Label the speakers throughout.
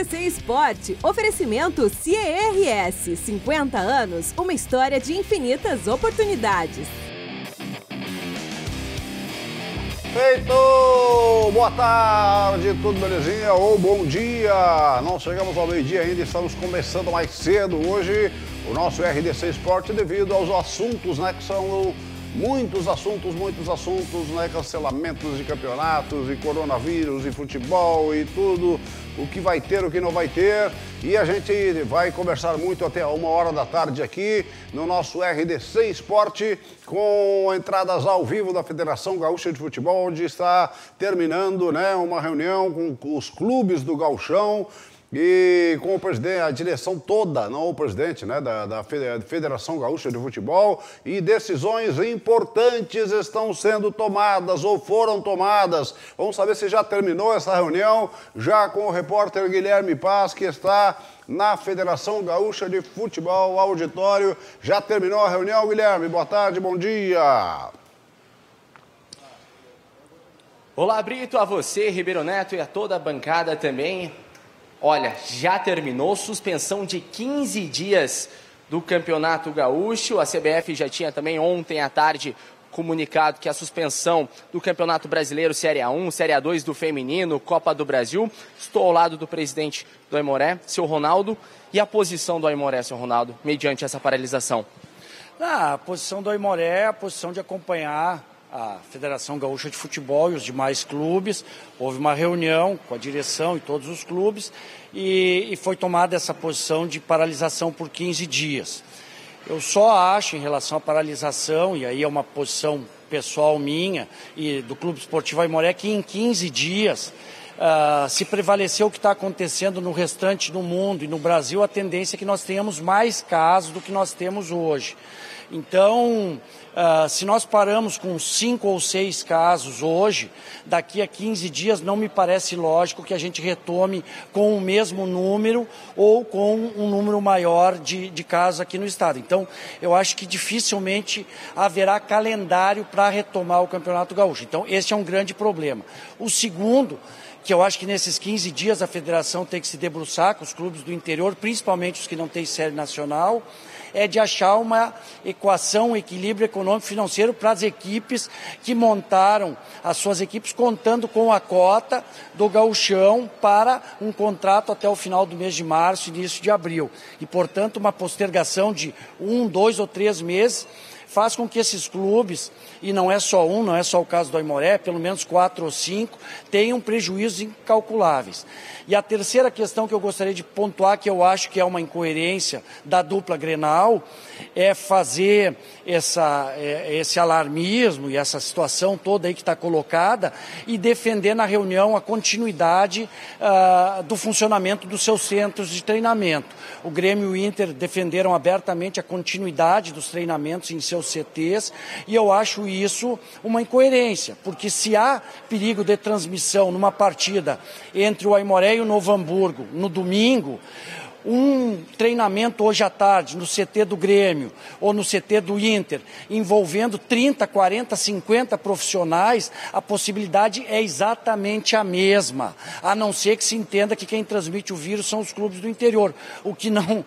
Speaker 1: RDC Esporte, oferecimento CERS, 50 anos, uma história de infinitas oportunidades.
Speaker 2: Feito! Boa tarde, tudo belezinha? Ou bom dia! Não chegamos ao meio-dia ainda, estamos começando mais cedo hoje o nosso RDC Esporte devido aos assuntos, né, que são muitos assuntos, né, cancelamentos de campeonatos e coronavírus e futebol e tudo, o que vai ter, o que não vai ter. E a gente vai conversar muito até 1h da tarde aqui no nosso RDC Esporte, com entradas ao vivo da Federação Gaúcha de Futebol, onde está terminando, né, uma reunião com os clubes do Gauchão e com o presidente, a direção toda, não o presidente, né, da Federação Gaúcha de Futebol, e decisões importantes estão sendo tomadas ou foram tomadas. Vamos saber se já terminou essa reunião, já com o repórter Guilherme Paz, que está na Federação Gaúcha de Futebol, auditório. Já terminou a reunião, Guilherme? Boa tarde, bom dia.
Speaker 3: Olá, Brito, a você, Ribeiro Neto, e a toda a bancada também. Olha, já terminou, suspensão de 15 dias do Campeonato Gaúcho. A CBF já tinha também ontem à tarde comunicado que a suspensão do Campeonato Brasileiro Série A1, Série A2 do Feminino, Copa do Brasil. Estou ao lado do presidente do Aimoré, seu Ronaldo. E a posição do Aimoré, seu Ronaldo, mediante essa paralisação?
Speaker 4: A posição do Aimoré é a posição de acompanhar a Federação Gaúcha de Futebol e os demais clubes. Houve uma reunião com a direção e todos os clubes e foi tomada essa posição de paralisação por 15 dias. Eu só acho, em relação à paralisação, e aí é uma posição pessoal minha e do Clube Esportivo Aimoré, que em 15 dias, se prevalecer o que está acontecendo no restante do mundo e no Brasil, a tendência é que nós tenhamos mais casos do que nós temos hoje. Então, se nós paramos com 5 ou 6 casos hoje, daqui a 15 dias não me parece lógico que a gente retome com o mesmo número ou com um número maior de casos aqui no estado. Então, eu acho que dificilmente haverá calendário para retomar o Campeonato Gaúcho. Então, esse é um grande problema. O segundo, que eu acho que nesses 15 dias a federação tem que se debruçar com os clubes do interior, principalmente os que não têm série nacional, é de achar uma equação, um equilíbrio econômico-financeiro para as equipes que montaram as suas equipes contando com a cota do gauchão para um contrato até o final do mês de março, início de abril. E, portanto, uma postergação de 1, 2 ou 3 meses faz com que esses clubes, e não é só um, não é só o caso do Aimoré, pelo menos 4 ou 5, tenham prejuízos incalculáveis. E a terceira questão que eu gostaria de pontuar, que eu acho que é uma incoerência da dupla Grenal, é fazer esse alarmismo e essa situação toda aí que está colocada e defender na reunião a continuidade do funcionamento dos seus centros de treinamento. O Grêmio e o Inter defenderam abertamente a continuidade dos treinamentos em seus CTs e eu acho isso uma incoerência, porque se há perigo de transmissão numa partida entre o Aimoré e o Novo Hamburgo no domingo, um treinamento hoje à tarde no CT do Grêmio ou no CT do Inter, envolvendo 30, 40, 50 profissionais, a possibilidade é exatamente a mesma, a não ser que se entenda que quem transmite o vírus são os clubes do interior, o que não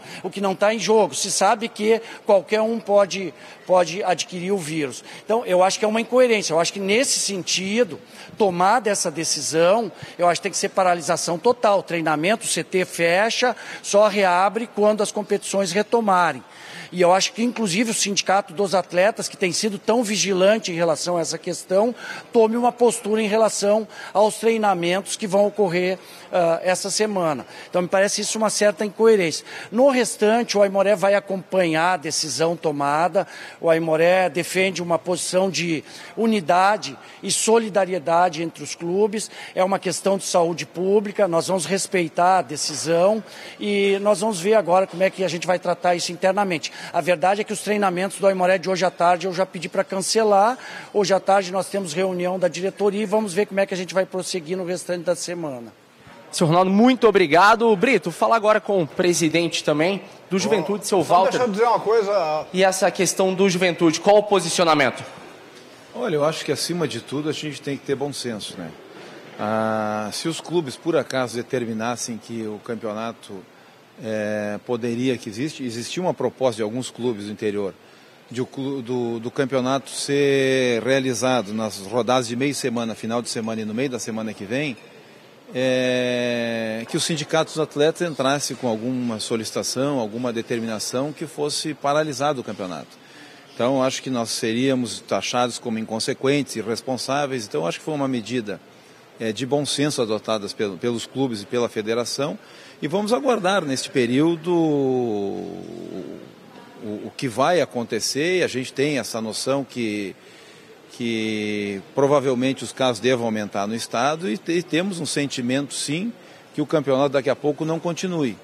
Speaker 4: está em jogo. Se sabe que qualquer um pode adquirir o vírus. Então, eu acho que é uma incoerência. Eu acho que, nesse sentido, tomada essa decisão, eu acho que tem que ser paralisação total. O treinamento, o CT fecha, só reabre quando as competições retomarem. E eu acho que, inclusive, o Sindicato dos Atletas, que tem sido tão vigilante em relação a essa questão, tome uma postura em relação aos treinamentos que vão ocorrer essa semana. Então, me parece isso uma certa incoerência. No restante, o Aimoré vai acompanhar a decisão tomada. O Aimoré defende uma posição de unidade e solidariedade entre os clubes. É uma questão de saúde pública, nós vamos respeitar a decisão e nós vamos ver agora como é que a gente vai tratar isso internamente. A verdade é que os treinamentos do Aimoré de hoje à tarde eu já pedi para cancelar. Hoje à tarde nós temos reunião da diretoria e vamos ver como é que a gente vai prosseguir no restante da semana.
Speaker 3: Senhor Ronaldo, muito obrigado. Brito, fala agora com o presidente também do Juventude, seu Walter.
Speaker 2: Deixa eu dizer uma coisa.
Speaker 3: E essa questão do Juventude, qual o posicionamento?
Speaker 5: Olha, eu acho que acima de tudo a gente tem que ter bom senso, né? Se os clubes, por acaso, determinassem que o campeonato poderia, que existia uma proposta de alguns clubes do interior, do campeonato ser realizado nas rodadas de meio de semana, final de semana e no meio da semana que vem, que os sindicatos dos atletas entrassem com alguma solicitação, alguma determinação que fosse paralisado o campeonato. Então, acho que nós seríamos taxados como inconsequentes, irresponsáveis. Então, acho que foi uma medida de bom senso adotadas pelos clubes e pela federação. E vamos aguardar neste período o que vai acontecer. E a gente tem essa noção que provavelmente os casos devam aumentar no estado e temos um sentimento, sim, que o campeonato daqui a pouco não continue.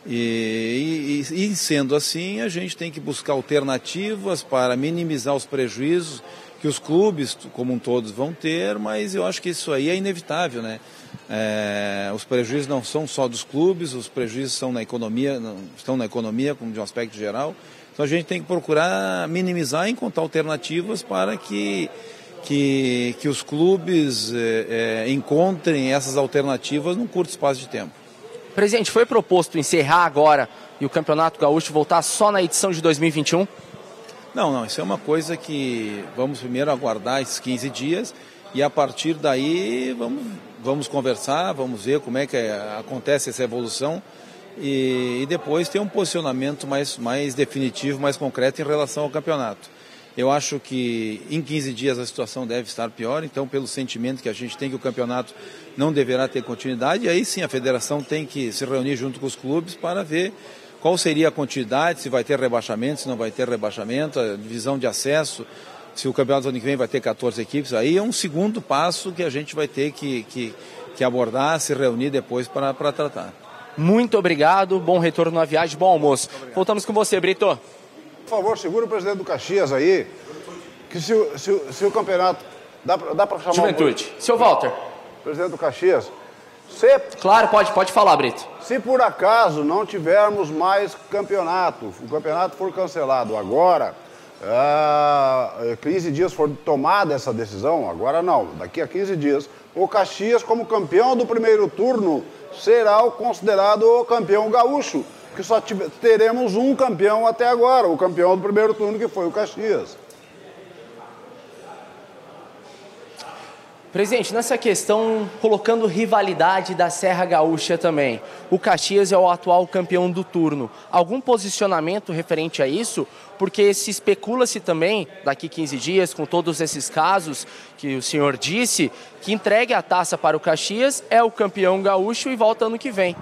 Speaker 5: E sendo assim, a gente tem que buscar alternativas para minimizar os prejuízos que os clubes como um todos vão ter, mas eu acho que isso aí é inevitável, né? Os prejuízos não são só dos clubes, os prejuízos estão na economia como de um aspecto geral. Então a gente tem que procurar minimizar e encontrar alternativas para que os clubes encontrem essas alternativas num curto espaço de tempo.
Speaker 3: Presidente, foi proposto encerrar agora e o Campeonato Gaúcho voltar só na edição de 2021?
Speaker 5: Não, isso é uma coisa que vamos primeiro aguardar esses 15 dias e a partir daí vamos conversar, vamos ver como é que acontece essa evolução e depois ter um posicionamento mais definitivo, mais concreto em relação ao campeonato. Eu acho que em 15 dias a situação deve estar pior, então pelo sentimento que a gente tem que o campeonato não deverá ter continuidade, e aí sim a federação tem que se reunir junto com os clubes para ver qual seria a continuidade, se vai ter rebaixamento, se não vai ter rebaixamento, a divisão de acesso, se o campeonato do ano que vem vai ter 14 equipes, aí é um segundo passo que a gente vai ter que abordar, se reunir depois para tratar.
Speaker 3: Muito obrigado, bom retorno na viagem, bom almoço. Voltamos com você, Brito.
Speaker 2: Por favor, segura o presidente do Caxias aí, que se o campeonato... Dá para chamar...
Speaker 3: Juventude. Seu Walter.
Speaker 2: Presidente do Caxias.
Speaker 3: Claro, pode falar, Brito.
Speaker 2: Se por acaso não tivermos mais campeonato, o campeonato for cancelado agora, 15 dias for tomada essa decisão, agora não, daqui a 15 dias, o Caxias, como campeão do primeiro turno, será considerado o campeão gaúcho, que só teremos um campeão até agora, o campeão do primeiro turno, que foi o Caxias.
Speaker 3: Presidente, nessa questão, colocando rivalidade da Serra Gaúcha também, o Caxias é o atual campeão do turno. Algum posicionamento referente a isso? Porque se especula-se também, daqui 15 dias, com todos esses casos que o senhor disse, que entregue a taça para o Caxias, é o campeão gaúcho e volta ano que vem.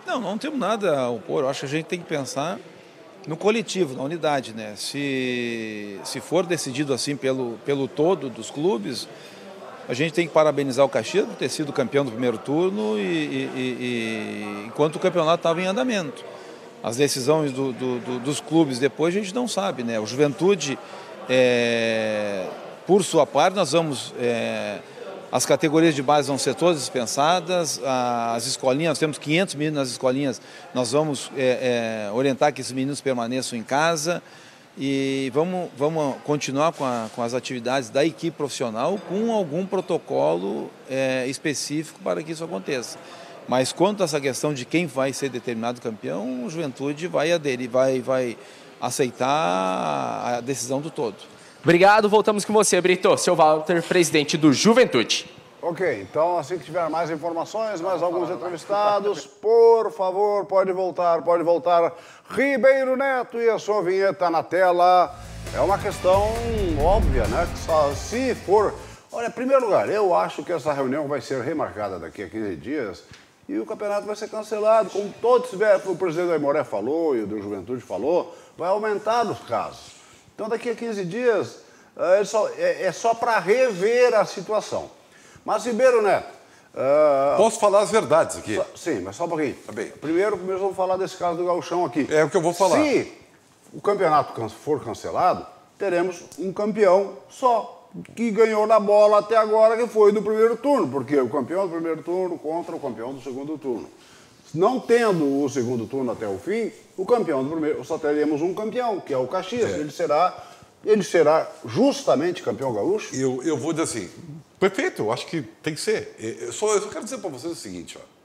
Speaker 5: Não temos nada a opor. Eu acho que a gente tem que pensar no coletivo, na unidade, né? Se for decidido assim pelo todo dos clubes, a gente tem que parabenizar o Caxias por ter sido campeão do primeiro turno enquanto o campeonato estava em andamento. As decisões dos clubes depois a gente não sabe, né? O Juventude, por sua parte, nós vamos... as categorias de base vão ser todas dispensadas, as escolinhas, nós temos 500 meninos nas escolinhas, nós vamos orientar que esses meninos permaneçam em casa e vamos continuar com as atividades da equipe profissional com algum protocolo específico para que isso aconteça. Mas quanto a essa questão de quem vai ser determinado campeão, o Juventude vai aderir, vai aceitar a decisão do todo.
Speaker 3: Obrigado, voltamos com você, Brito. Seu Walter, presidente do Juventude.
Speaker 2: Ok, então assim que tiver mais informações, mais alguns entrevistados, por favor, pode voltar. Ribeiro Neto e a sua vinheta na tela. É uma questão óbvia, né? Só se for... Olha, em primeiro lugar, eu acho que essa reunião vai ser remarcada daqui a 15 dias e o campeonato vai ser cancelado. Como todos tiveram, o presidente da Aimoré falou e o do Juventude falou, vai aumentar os casos. Então, daqui a 15 dias, é só para rever a situação. Mas, Ribeiro Neto...
Speaker 6: Posso falar as verdades aqui?
Speaker 2: Sim, mas só um pouquinho.
Speaker 6: Tá bem.
Speaker 2: Primeiro vamos falar desse caso do Gauchão aqui.
Speaker 6: É o que eu vou falar.
Speaker 2: Se o campeonato for cancelado, teremos um campeão só, que ganhou na bola até agora, que foi do primeiro turno, porque o campeão do primeiro turno contra o campeão do segundo turno. Não tendo o segundo turno até o fim, o campeão do primeiro, só teremos um campeão, que é o Caxias. Ele será justamente campeão gaúcho?
Speaker 6: Eu vou dizer assim, Perfeito, eu acho que tem que ser. Eu só quero dizer para vocês o seguinte, ó.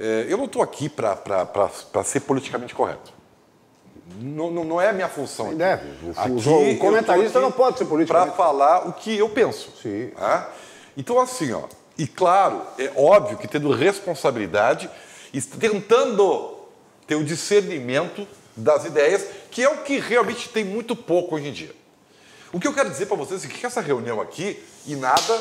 Speaker 6: Eu não estou aqui para ser politicamente correto. Não é a minha função.
Speaker 2: Nem deve. O comentarista não pode ser político.
Speaker 6: Para falar o que eu penso.
Speaker 2: Sim.
Speaker 6: Tá? Então, assim, ó. E claro, é óbvio que tendo responsabilidade e tentando ter o discernimento das ideias, que é o que realmente tem muito pouco hoje em dia. O que eu quero dizer para vocês é que essa reunião aqui e nada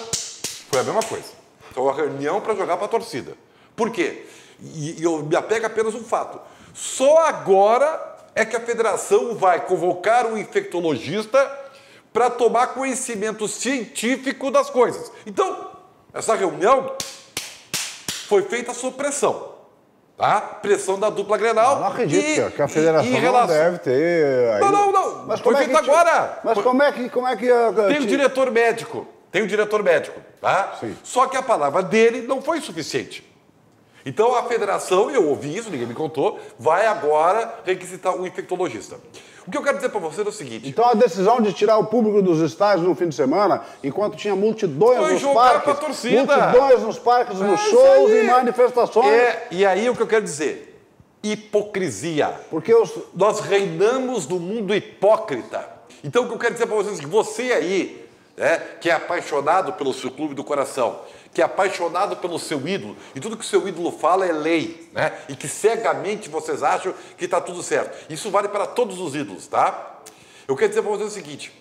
Speaker 6: foi a mesma coisa. Então, uma reunião para jogar para a torcida. Por quê? E eu me apego apenas a um fato. Só agora é que a federação vai convocar um infectologista para tomar conhecimento científico das coisas. Então, essa reunião foi feita sob pressão. Tá? Pressão da dupla Grenal.
Speaker 2: Eu não acredito que a federação não deve ter... Aí...
Speaker 6: Não.
Speaker 2: Mas
Speaker 6: foi feito agora.
Speaker 2: Mas como é que...
Speaker 6: Tem o diretor médico. Tá?
Speaker 2: Sim.
Speaker 6: Só que a palavra dele não foi suficiente. Então a federação, eu ouvi isso, ninguém me contou, vai agora requisitar um infectologista. O que eu quero dizer para vocês é o seguinte...
Speaker 2: Então a decisão de tirar o público dos estádios no fim de semana, enquanto tinha multidões nos parques, nos shows e manifestações...
Speaker 6: E aí o que eu quero dizer? Hipocrisia.
Speaker 2: Porque
Speaker 6: nós reinamos no mundo hipócrita. Então o que eu quero dizer para vocês é que você aí, que é apaixonado pelo seu clube do coração, que é apaixonado pelo seu ídolo, e tudo que o seu ídolo fala é lei, né? E que cegamente vocês acham que está tudo certo. Isso vale para todos os ídolos, tá? Eu quero dizer para vocês o seguinte,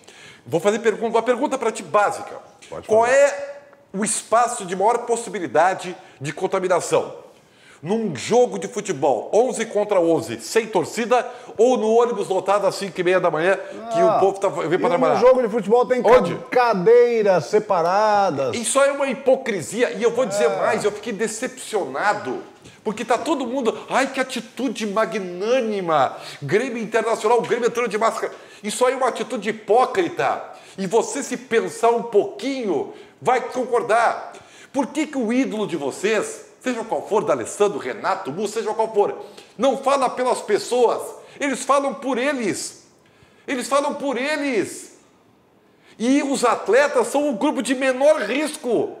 Speaker 6: vou fazer uma pergunta para ti básica. Qual é o espaço de maior possibilidade de contaminação? Num jogo de futebol, 11 contra 11, sem torcida, ou no ônibus lotado às 5h30 da manhã, que o povo vem para trabalhar?
Speaker 2: No jogo de futebol tem cadeiras separadas.
Speaker 6: Isso é uma hipocrisia, e eu vou dizer mais, eu fiquei decepcionado, porque tá todo mundo, ai que atitude magnânima, Grêmio Internacional, o Grêmio entrando de máscara, isso aí é uma atitude hipócrita, e você se pensar um pouquinho, vai concordar. Por que o ídolo de vocês, seja qual for, D'Alessandro, Renato, Musso, seja qual for, não fala pelas pessoas, eles falam por eles. Eles falam por eles. E os atletas são o grupo de menor risco.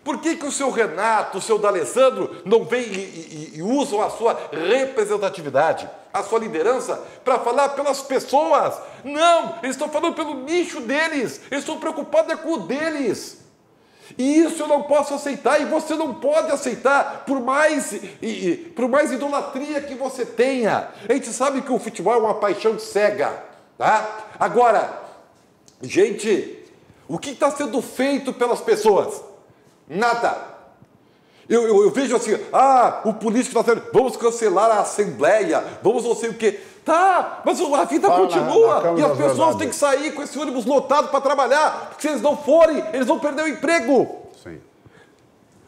Speaker 6: Por que o seu Renato, o seu D'Alessandro não vem e usam a sua representatividade, a sua liderança, para falar pelas pessoas? Não, eles estão falando pelo nicho deles, eles estão preocupados com o deles. E isso eu não posso aceitar, e você não pode aceitar, por mais idolatria que você tenha. A gente sabe que o futebol é uma paixão cega, tá? Agora, gente, o que está sendo feito pelas pessoas? Nada. Eu vejo assim, o político está dizendo, vamos cancelar a Assembleia, vamos não sei o quê. Tá, mas a vida continua e as pessoas têm que sair com esse ônibus lotado para trabalhar, porque se eles não forem, eles vão perder o emprego.
Speaker 2: Sim.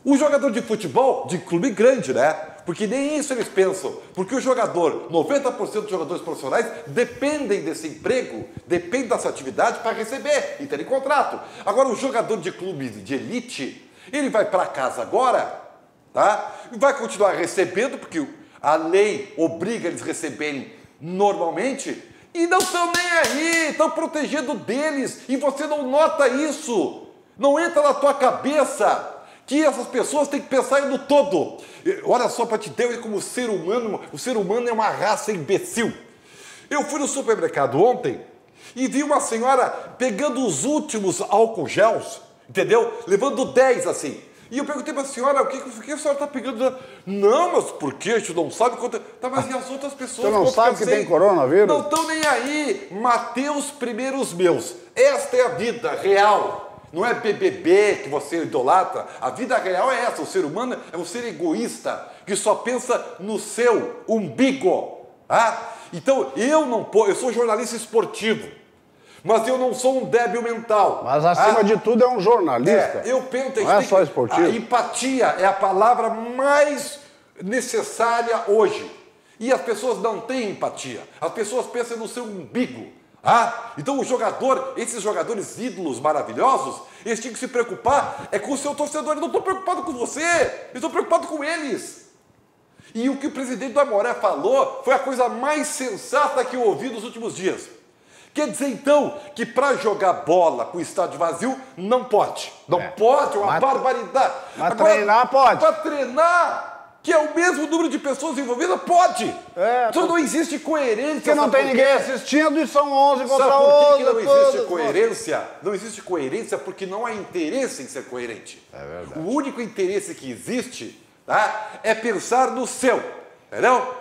Speaker 6: O jogador de futebol, de clube grande, né? Porque nem isso eles pensam, porque o jogador, 90% dos jogadores profissionais dependem desse emprego, dependem dessa atividade para receber e terem contrato. Agora, o jogador de clube de elite, ele vai para casa agora, tá? E vai continuar recebendo, porque a lei obriga eles a receberem normalmente, e não estão nem aí, estão protegendo deles, e você não nota isso, não entra na tua cabeça que essas pessoas têm que pensar no todo. Olha só, para te ter como o ser humano é uma raça imbecil. Eu fui no supermercado ontem e vi uma senhora pegando os últimos álcool gels, entendeu? Levando 10 assim. E eu perguntei para a senhora, o que a senhora está pegando? Não, mas por que? A gente não sabe quanto... Tá, mas e as outras pessoas?
Speaker 2: Você não sabe que tem coronavírus?
Speaker 6: Não estão nem aí. Matei os primeiros meus. Esta é a vida real. Não é BBB que você idolatra. A vida real é essa. O ser humano é um ser egoísta, que só pensa no seu umbigo. Então, eu sou jornalista esportivo. Mas eu não sou um débil mental.
Speaker 2: Mas, acima de tudo, é um jornalista.
Speaker 6: Eu penso...
Speaker 2: Não é só esportivo.
Speaker 6: A empatia é a palavra mais necessária hoje. E as pessoas não têm empatia. As pessoas pensam no seu umbigo. Então esses jogadores ídolos maravilhosos, eles tinham que se preocupar com o seu torcedor. Eles não estão preocupados com você. Eles estão preocupados com eles. E o que o presidente do Aimoré falou foi a coisa mais sensata que eu ouvi nos últimos dias. Quer dizer, então, que para jogar bola com o estádio vazio, não pode. Não pode, é uma barbaridade.
Speaker 2: Mas agora, treinar pode.
Speaker 6: Para treinar, que é o mesmo número de pessoas envolvidas, pode. Então não existe coerência.
Speaker 2: Porque não tem ninguém assistindo e são 11 contra 11.
Speaker 6: Sabe por que não existe coerência? Não existe coerência porque não há interesse em ser coerente.
Speaker 2: É verdade.
Speaker 6: O único interesse que existe, tá, é pensar no seu. Entendeu?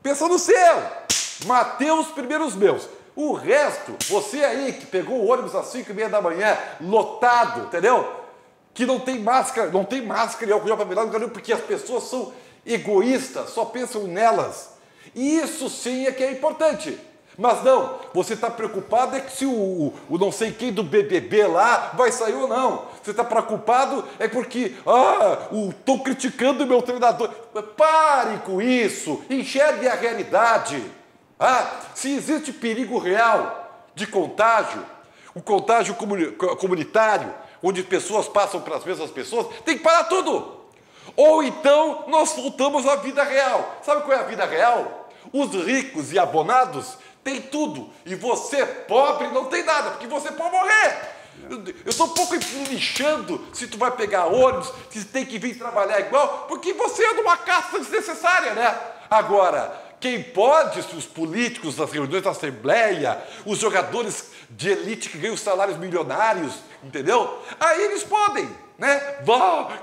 Speaker 6: Pensa no seu. Mateus primeiros meus. O resto, você aí que pegou o ônibus às 5h30 da manhã, lotado, entendeu? Que não tem máscara e álcool gel para virar lugar nenhum, porque as pessoas são egoístas, só pensam nelas. E isso sim é que é importante. Mas não, você está preocupado é que se o não sei quem do BBB lá vai sair ou não. Você está preocupado é porque, estou criticando o meu treinador. Pare com isso, enxergue a realidade. Se existe perigo real de contágio, o contágio comunitário, onde pessoas passam para as mesmas pessoas, tem que parar tudo. Ou então nós voltamos à vida real. Sabe qual é a vida real? Os ricos e abonados têm tudo. E você, pobre, não tem nada, porque você pode morrer. Eu estou um pouco lixando se tu vai pegar ônibus, se tem que vir trabalhar igual, porque você é de uma caça desnecessária, né? Agora, quem pode, os políticos das reuniões da Assembleia, os jogadores de elite que ganham salários milionários, entendeu? Aí eles podem, né?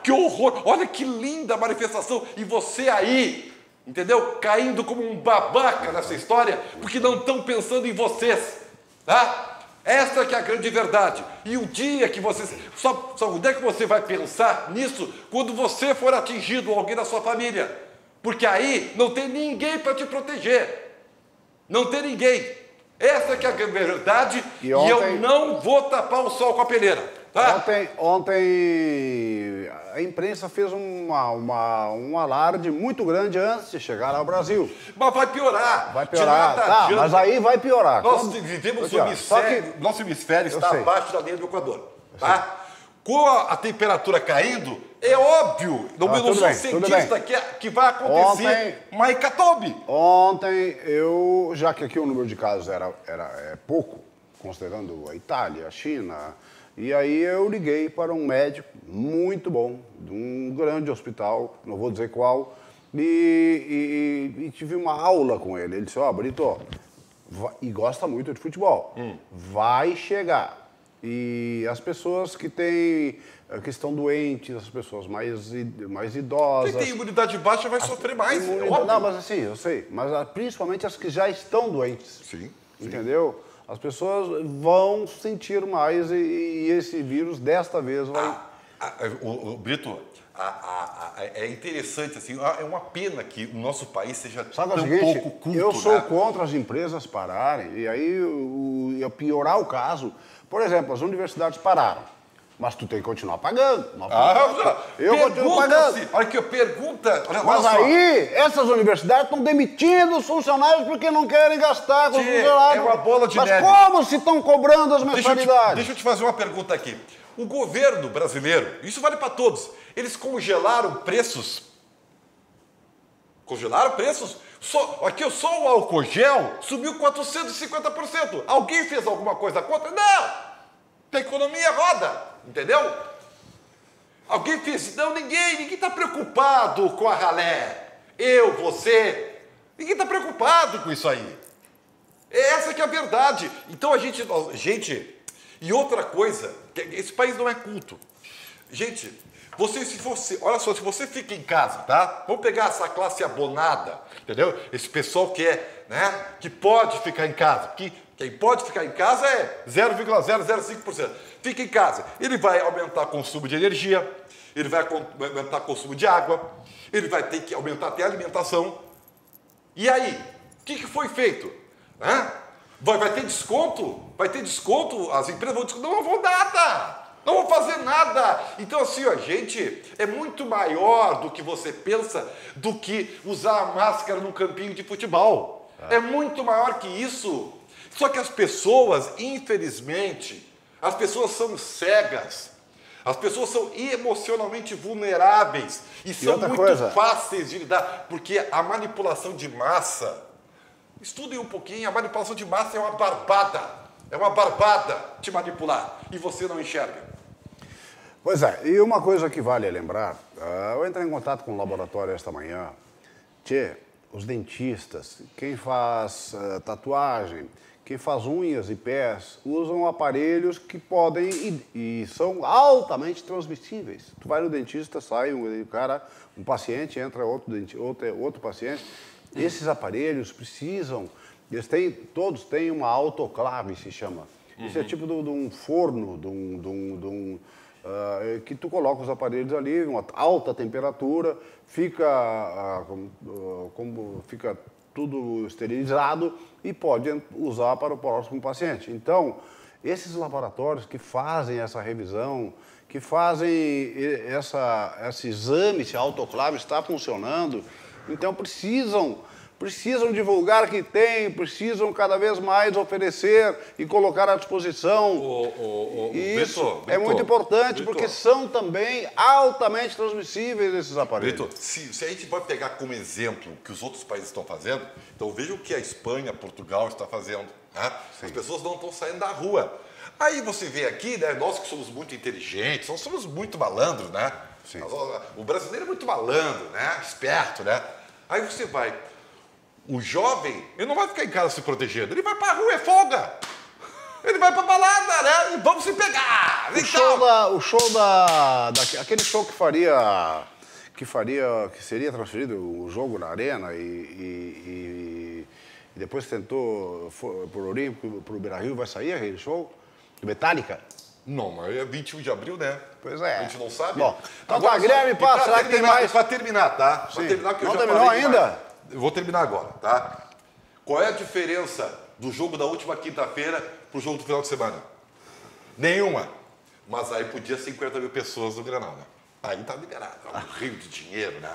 Speaker 6: Que horror! Olha que linda manifestação! E você aí, entendeu? Caindo como um babaca nessa história, porque não estão pensando em vocês, tá? Essa que é a grande verdade. E o dia que você... Só onde é que você vai pensar nisso? Quando você for atingido, ou alguém da sua família. Porque aí não tem ninguém para te proteger. Não tem ninguém. Essa que é a verdade. E ontem, eu não vou tapar o sol com a peneira. Tá?
Speaker 2: Ontem a imprensa fez um alarde muito grande antes de chegar ao Brasil.
Speaker 6: Mas vai piorar.
Speaker 2: Vai piorar. Mas aí vai piorar.
Speaker 6: Nós vivemos no hemisfério. Nosso hemisfério está abaixo da linha do Equador. Tá? Com a temperatura caindo, é óbvio, não sou cientista que vai acontecer uma hecatombe.
Speaker 2: Ontem, já que aqui o número de casos era pouco, considerando a Itália, a China, e aí eu liguei para um médico muito bom, de um grande hospital, não vou dizer qual, e tive uma aula com ele. Ele disse, Brito, e gosta muito de futebol, vai chegar. E as pessoas que estão doentes, as pessoas mais idosas...
Speaker 6: Quem tem imunidade baixa vai sofrer mais,
Speaker 2: Não, mas assim, eu sei. Mas principalmente as que já estão doentes. Sim. Entendeu? As pessoas vão sentir mais e esse vírus, desta vez, vai...
Speaker 6: Brito, é interessante, assim, é uma pena que o nosso país seja tão pouco culto.
Speaker 2: Eu sou contra as empresas pararem, e aí ia piorar o caso. Por exemplo, as universidades pararam, mas tu tem que continuar pagando. Eu continuo pagando.
Speaker 6: Olha que pergunta.
Speaker 2: Mas aí, essas universidades estão demitindo os funcionários porque não querem gastar com os funcionários.
Speaker 6: É uma bola de neve.
Speaker 2: Mas como se estão cobrando as mensalidades?
Speaker 6: Deixa eu te fazer uma pergunta aqui. O governo brasileiro, isso vale para todos, eles congelaram preços. Congelaram preços? Só o álcool gel subiu 450%. Alguém fez alguma coisa contra? Não! A economia roda, entendeu? Alguém fez? Não, ninguém está preocupado com a ralé. Eu, você, ninguém está preocupado com isso aí. Essa que é a verdade. Então gente, e outra coisa, esse país não é culto. Gente, olha só, se você fica em casa, tá? Vamos pegar essa classe abonada, entendeu? Esse pessoal que pode ficar em casa. Quem pode ficar em casa é 0,005%. Fica em casa. Ele vai aumentar o consumo de energia, ele vai aumentar o consumo de água, ele vai ter que aumentar até a alimentação. E aí, o que foi feito? Vai ter desconto? Vai ter desconto? As empresas vão dizer, não vou nada. Não vou fazer nada. Então, assim, gente, é muito maior do que você pensa do que usar a máscara num campinho de futebol. É muito maior que isso. Só que as pessoas, infelizmente, as pessoas são cegas. As pessoas são emocionalmente vulneráveis e são muito fáceis de lidar, porque a manipulação de massa, estudem um pouquinho, a manipulação de massa é uma barbada. É uma barbada te manipular e você não enxerga.
Speaker 2: Pois é, e uma coisa que vale lembrar, eu entrei em contato com o laboratório esta manhã, os dentistas, quem faz tatuagem, quem faz unhas e pés, usam aparelhos que podem e são altamente transmissíveis. Tu vai no dentista, sai um paciente, entra outro paciente. Esses aparelhos precisam, todos têm uma autoclave, se chama. Isso é tipo de um forno, que tu coloca os aparelhos ali, uma alta temperatura, fica tudo esterilizado e pode usar para o próximo paciente. Então, esses laboratórios que fazem essa revisão, que fazem esse exame, se a autoclave está funcionando, então precisam divulgar que tem, precisam cada vez mais oferecer e colocar à disposição. E isso é muito importante, porque são também altamente transmissíveis esses aparelhos.
Speaker 6: Vitor, se a gente vai pegar como exemplo o que os outros países estão fazendo, então veja o que a Espanha, Portugal está fazendo. Né? As pessoas não estão saindo da rua. Aí você vê aqui, né, nós que somos muito inteligentes, nós somos muito malandros, né? Sim. O brasileiro é muito malandro, né? Esperto, né? Aí você vai... O jovem, ele não vai ficar em casa se protegendo, ele vai pra rua, é folga. Ele vai pra balada, né? E vamos se pegar.
Speaker 2: Aquele show que seria transferido o jogo na arena e depois tentou por Olímpico, pro Beira-Rio, vai sair aquele show? Metallica?
Speaker 6: Não, mas é 21 de abril, né?
Speaker 2: Pois é.
Speaker 6: A gente não sabe.
Speaker 2: Bom, então tá, Guilherme, passa, será que tem mais?
Speaker 6: Pra terminar, tá? Pra terminar, que eu já terminou
Speaker 2: ainda?
Speaker 6: Eu vou terminar agora, tá? Qual é a diferença do jogo da última quinta-feira pro jogo do final de semana? Nenhuma. Mas aí podia 50 mil pessoas no Grenal, né? Aí tá liberado. É um rio de dinheiro, né?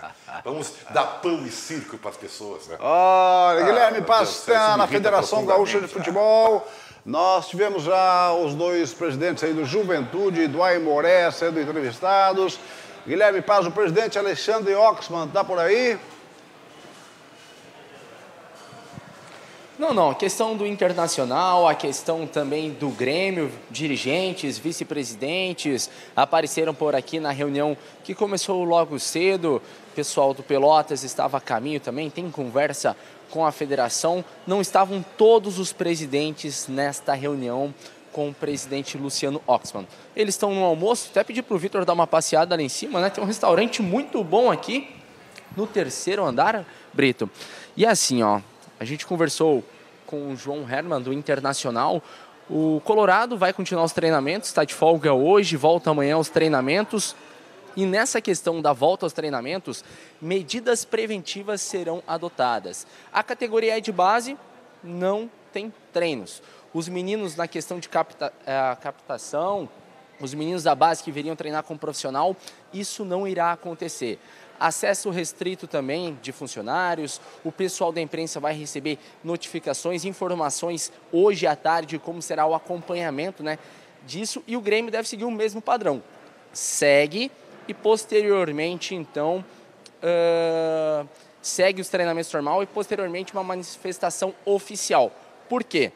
Speaker 6: Vamos dar pão e circo para as pessoas, né?
Speaker 2: Olha, Guilherme Pasta, na Federação Gaúcha de Futebol. Nós tivemos já os dois presidentes aí do Juventude e do Aimoré sendo entrevistados. Guilherme Paz, o presidente Alexandre Oxman, tá por aí?
Speaker 3: Não, a questão do Internacional, a questão também do Grêmio, dirigentes, vice-presidentes, apareceram por aqui na reunião que começou logo cedo. O pessoal do Pelotas estava a caminho também, tem conversa com a federação. Não estavam todos os presidentes nesta reunião com o presidente Luciano Oxman. Eles estão no almoço, até pedi para o Vitor dar uma passeada ali em cima, né? Tem um restaurante muito bom aqui, no 3º andar, Brito. E assim, ó, a gente conversou com o João Herman, do Internacional. O Colorado vai continuar os treinamentos, está de folga hoje, volta amanhã aos treinamentos. E nessa questão da volta aos treinamentos, medidas preventivas serão adotadas. A categoria de base não tem treinos. Os meninos na questão de captação, os meninos da base que viriam treinar com profissional, isso não irá acontecer. Acesso restrito também de funcionários, o pessoal da imprensa vai receber notificações, informações hoje à tarde, como será o acompanhamento, né, disso, e o Grêmio deve seguir o mesmo padrão. Segue e posteriormente, então, segue os treinamentos normal e posteriormente uma manifestação oficial. Por quê?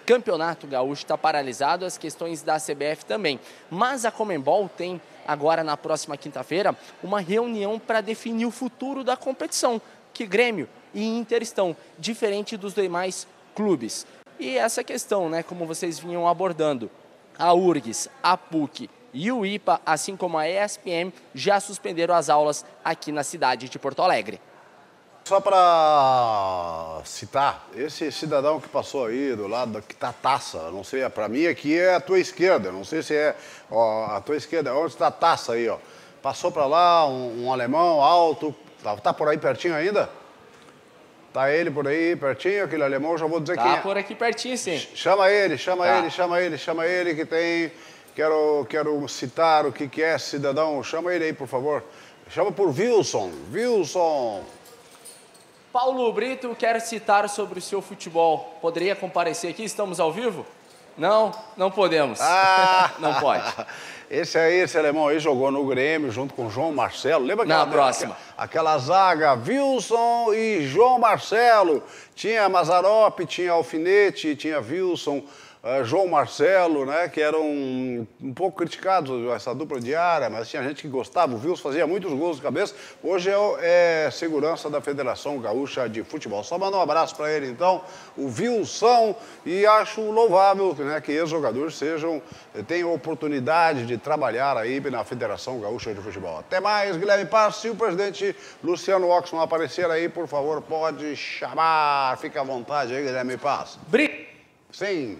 Speaker 3: Campeonato Gaúcho está paralisado, as questões da CBF também, mas a Conmebol tem agora na próxima quinta-feira uma reunião para definir o futuro da competição, que Grêmio e Inter estão, diferente dos demais clubes. E essa questão, né, como vocês vinham abordando, a URGS, a PUC e o IPA, assim como a ESPM, já suspenderam as aulas aqui na cidade de Porto Alegre.
Speaker 2: Só para citar, esse cidadão que passou aí do lado que tá a taça, não sei, para mim aqui é a tua esquerda, não sei se é a tua esquerda, onde está a taça aí, ó. Passou para lá, um alemão alto, tá por aí pertinho ainda? Tá ele por aí pertinho, aquele alemão, eu já vou dizer quem é.
Speaker 3: Tá por aqui pertinho, sim.
Speaker 2: Chama ele, que tem... Quero citar o que é esse cidadão, chama ele aí, por favor. Chama por Wilson.
Speaker 3: Paulo Brito, quero citar sobre o seu futebol. Poderia comparecer aqui? Estamos ao vivo? Não, não podemos. Não pode.
Speaker 2: Esse alemão aí jogou no Grêmio junto com o João Marcelo. Lembra aquela zaga, Wilson e João Marcelo. Tinha Mazzaropi, tinha Alfinete, tinha Wilson. João Marcelo, né, que eram um pouco criticados, essa dupla de área, mas tinha gente que gostava. O Vils fazia muitos gols de cabeça. Hoje é segurança da Federação Gaúcha de Futebol. Só mandar um abraço para ele, então, o Vilsão, e acho louvável, né, que ex-jogadores tenham oportunidade de trabalhar aí na Federação Gaúcha de Futebol. Até mais, Guilherme Paz. Se o presidente Luciano Oxman aparecer aí, por favor, pode chamar. Fica à vontade aí, Guilherme Paz. Sim.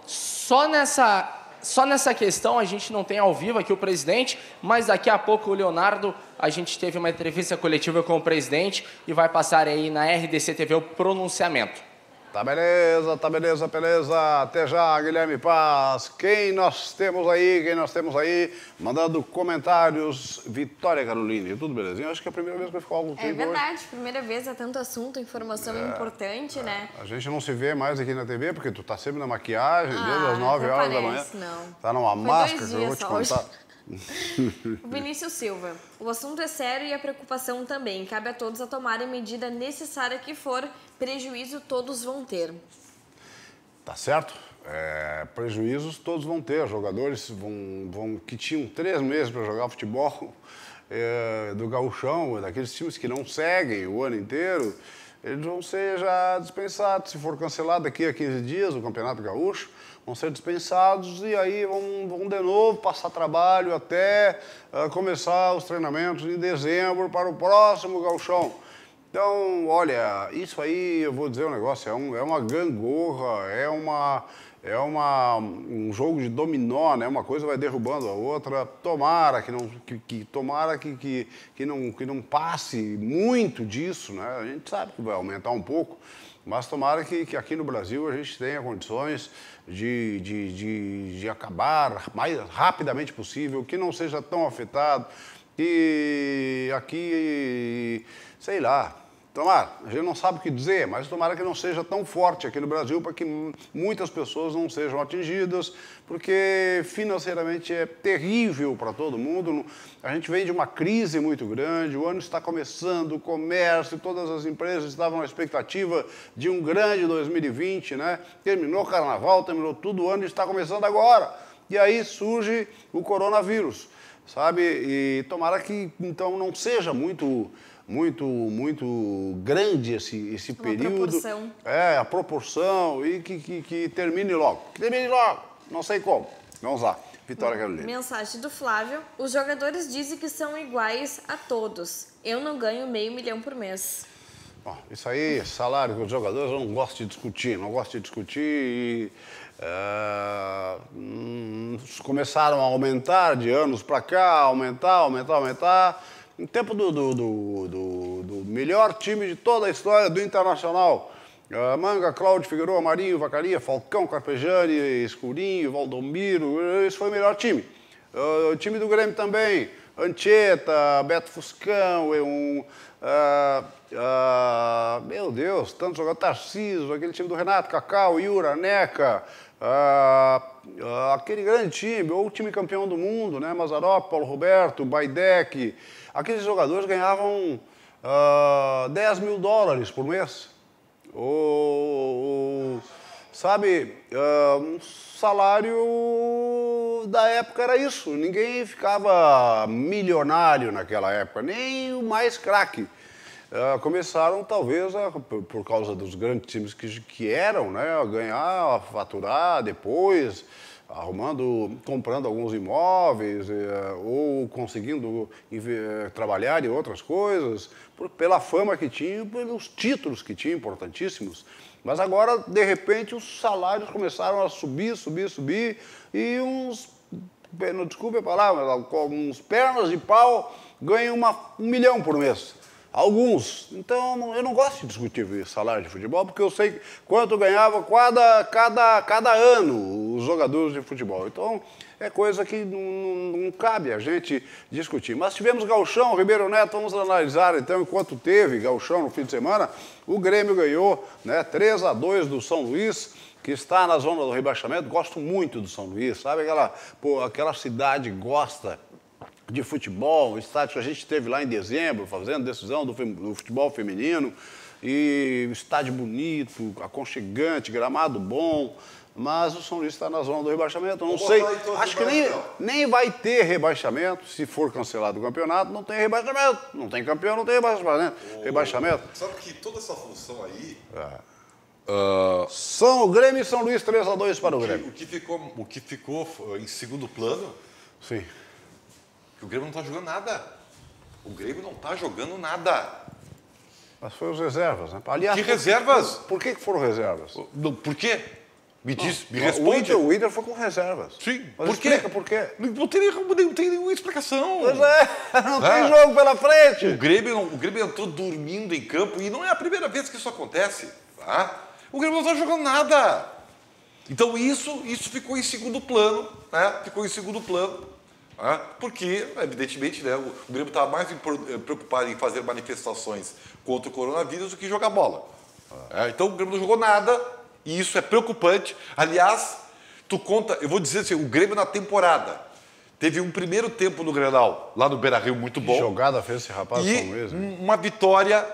Speaker 3: Só nessa questão a gente não tem ao vivo aqui o presidente, mas daqui a pouco o Leonardo, a gente teve uma entrevista coletiva com o presidente e vai passar aí na RDC TV o pronunciamento.
Speaker 2: Tá beleza, beleza. Até já, Guilherme Paz. Quem nós temos aí? Mandando comentários. Vitória Caroline, tudo belezinha? Acho que é a primeira vez que eu fico algo contigo.
Speaker 7: É verdade, hoje. Primeira vez, é tanto assunto, informação importante, né?
Speaker 2: A gente não se vê mais aqui na TV, porque tu tá sempre na maquiagem, desde as 9 horas da manhã.
Speaker 7: Não.
Speaker 2: Tá numa máscara que eu vou te contar.
Speaker 7: Vinícius Silva, o assunto é sério e a preocupação também. Cabe a todos a tomarem a medida necessária que for, prejuízo todos vão ter.
Speaker 2: Tá certo? Prejuízos todos vão ter. Jogadores que tinham 3 meses para jogar futebol do gauchão, daqueles times que não seguem o ano inteiro, eles vão ser já dispensados. Se for cancelado daqui a 15 dias o Campeonato Gaúcho, vão ser dispensados e aí vão de novo passar trabalho até começar os treinamentos em dezembro para o próximo gauchão. Então, olha, isso aí, eu vou dizer um negócio, é uma gangorra, um jogo de dominó, né? Uma coisa vai derrubando a outra. Tomara que não passe muito disso, né? A gente sabe que vai aumentar um pouco, mas tomara que aqui no Brasil a gente tenha condições de acabar mais rapidamente possível, que não seja tão afetado, que aqui, sei lá, tomara, a gente não sabe o que dizer, mas tomara que não seja tão forte aqui no Brasil para que muitas pessoas não sejam atingidas, porque financeiramente é terrível para todo mundo. A gente vem de uma crise muito grande, o ano está começando, o comércio, todas as empresas estavam na expectativa de um grande 2020, né? Terminou o carnaval, terminou tudo o ano e está começando agora. E aí surge o coronavírus, sabe? E tomara que, então, não seja muito grande esse período.
Speaker 7: Proporção.
Speaker 2: A proporção e que termine logo. Termine logo, não sei como. Vamos lá, Vitória Carolina.
Speaker 7: Mensagem do Flávio. Os jogadores dizem que são iguais a todos. Eu não ganho $500 mil por mês.
Speaker 2: Bom, isso aí, salário dos jogadores, eu não gosto de discutir. E, começaram a aumentar de anos para cá, aumentar. No tempo do melhor time de toda a história do Internacional, Manga, Cláudio, Figueroa, Marinho, Vacaria, Falcão, Carpegiani, Escurinho, Valdomiro, esse foi o melhor time. O time do Grêmio também, Anchieta, Beto Fuscão, meu Deus, tantos jogadores, Tarcísio, aquele time do Renato, Cacau, Yura, Neca, aquele grande time, ou o time campeão do mundo, né? Mazzaropi, Paulo Roberto, Baidec. Aqueles jogadores ganhavam $10 mil por mês. Sabe, um salário da época era isso. Ninguém ficava milionário naquela época, nem o mais craque. Começaram, talvez, por causa dos grandes times que eram, né, a ganhar, a faturar depois, comprando alguns imóveis ou conseguindo trabalhar em outras coisas, pela fama que tinha, pelos títulos que tinha, importantíssimos. Mas agora, de repente, os salários começaram a subir e desculpe a palavra, uns pernas de pau ganham $1 milhão por mês. Alguns. Então, eu não gosto de discutir salário de futebol, porque eu sei quanto ganhava cada ano os jogadores de futebol. Então, é coisa que não cabe a gente discutir. Mas tivemos gauchão, Ribeirão Neto, vamos analisar então, enquanto teve gauchão no fim de semana, o Grêmio ganhou, né, 3-2 do São Luís, que está na zona do rebaixamento. Gosto muito do São Luís, sabe? Aquela cidade gosta de futebol, o estádio que a gente teve lá em dezembro, fazendo decisão do futebol feminino. e estádio bonito, aconchegante, gramado bom, mas o São Luís está na zona do rebaixamento. Não sei, acho que nem vai ter rebaixamento. Se for cancelado o campeonato, não tem rebaixamento. Não tem campeão, não tem rebaixamento.
Speaker 6: Sabe que toda essa função aí...
Speaker 2: São Grêmio e São Luís 3-2 para o Grêmio.
Speaker 6: O que ficou em segundo plano,
Speaker 2: Sim.
Speaker 6: que o Grêmio não está jogando nada. O Grêmio não está jogando nada.
Speaker 2: Mas foi os reservas, né? Aliás,
Speaker 6: Que reservas?
Speaker 2: Por que foram reservas?
Speaker 6: Por quê? Me responde.
Speaker 2: O Inter foi com reservas.
Speaker 6: Sim.
Speaker 2: Mas
Speaker 6: Por quê?
Speaker 2: explica por quê.
Speaker 6: Não tem nenhuma explicação.
Speaker 2: Pois é, não tem jogo pela frente.
Speaker 6: O Grêmio entrou dormindo em campo e não é a primeira vez que isso acontece. Tá? O Grêmio não está jogando nada. Então isso ficou em segundo plano, né? Ficou em segundo plano. Né? Porque, evidentemente, né, o Grêmio estava mais preocupado em fazer manifestações contra o coronavírus do que jogar bola. Então o Grêmio não jogou nada e isso é preocupante. Aliás, eu vou dizer assim, o Grêmio na temporada teve um primeiro tempo no Grenal, lá no Beira-Rio, muito bom.
Speaker 2: Que jogada fez esse rapaz
Speaker 6: e
Speaker 2: São Luís, né?
Speaker 6: uma vitória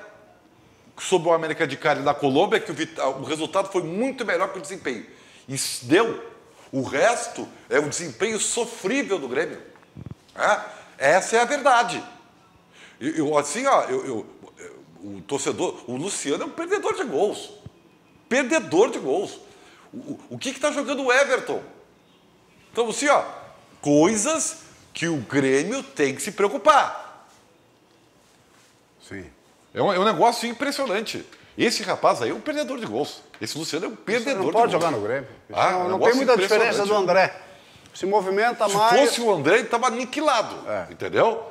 Speaker 6: sobre o América de Cali na Colômbia, que o resultado foi muito melhor que o desempenho. Isso deu. O resto é um desempenho sofrível do Grêmio. Essa é a verdade. O torcedor, o Luciano é um perdedor de gols. Perdedor de gols. O que está jogando o Everton? Então, assim, coisas que o Grêmio tem que se preocupar.
Speaker 2: Sim.
Speaker 6: É um negócio impressionante. Esse rapaz aí é um perdedor de gols. Esse Luciano é um perdedor de gols.
Speaker 2: Não pode jogar no Grêmio. Não
Speaker 6: negócio
Speaker 2: tem muita diferença do
Speaker 6: impressionante.
Speaker 2: André. Se movimenta
Speaker 6: Se
Speaker 2: mais.
Speaker 6: fosse o André, ele estava aniquilado. Entendeu?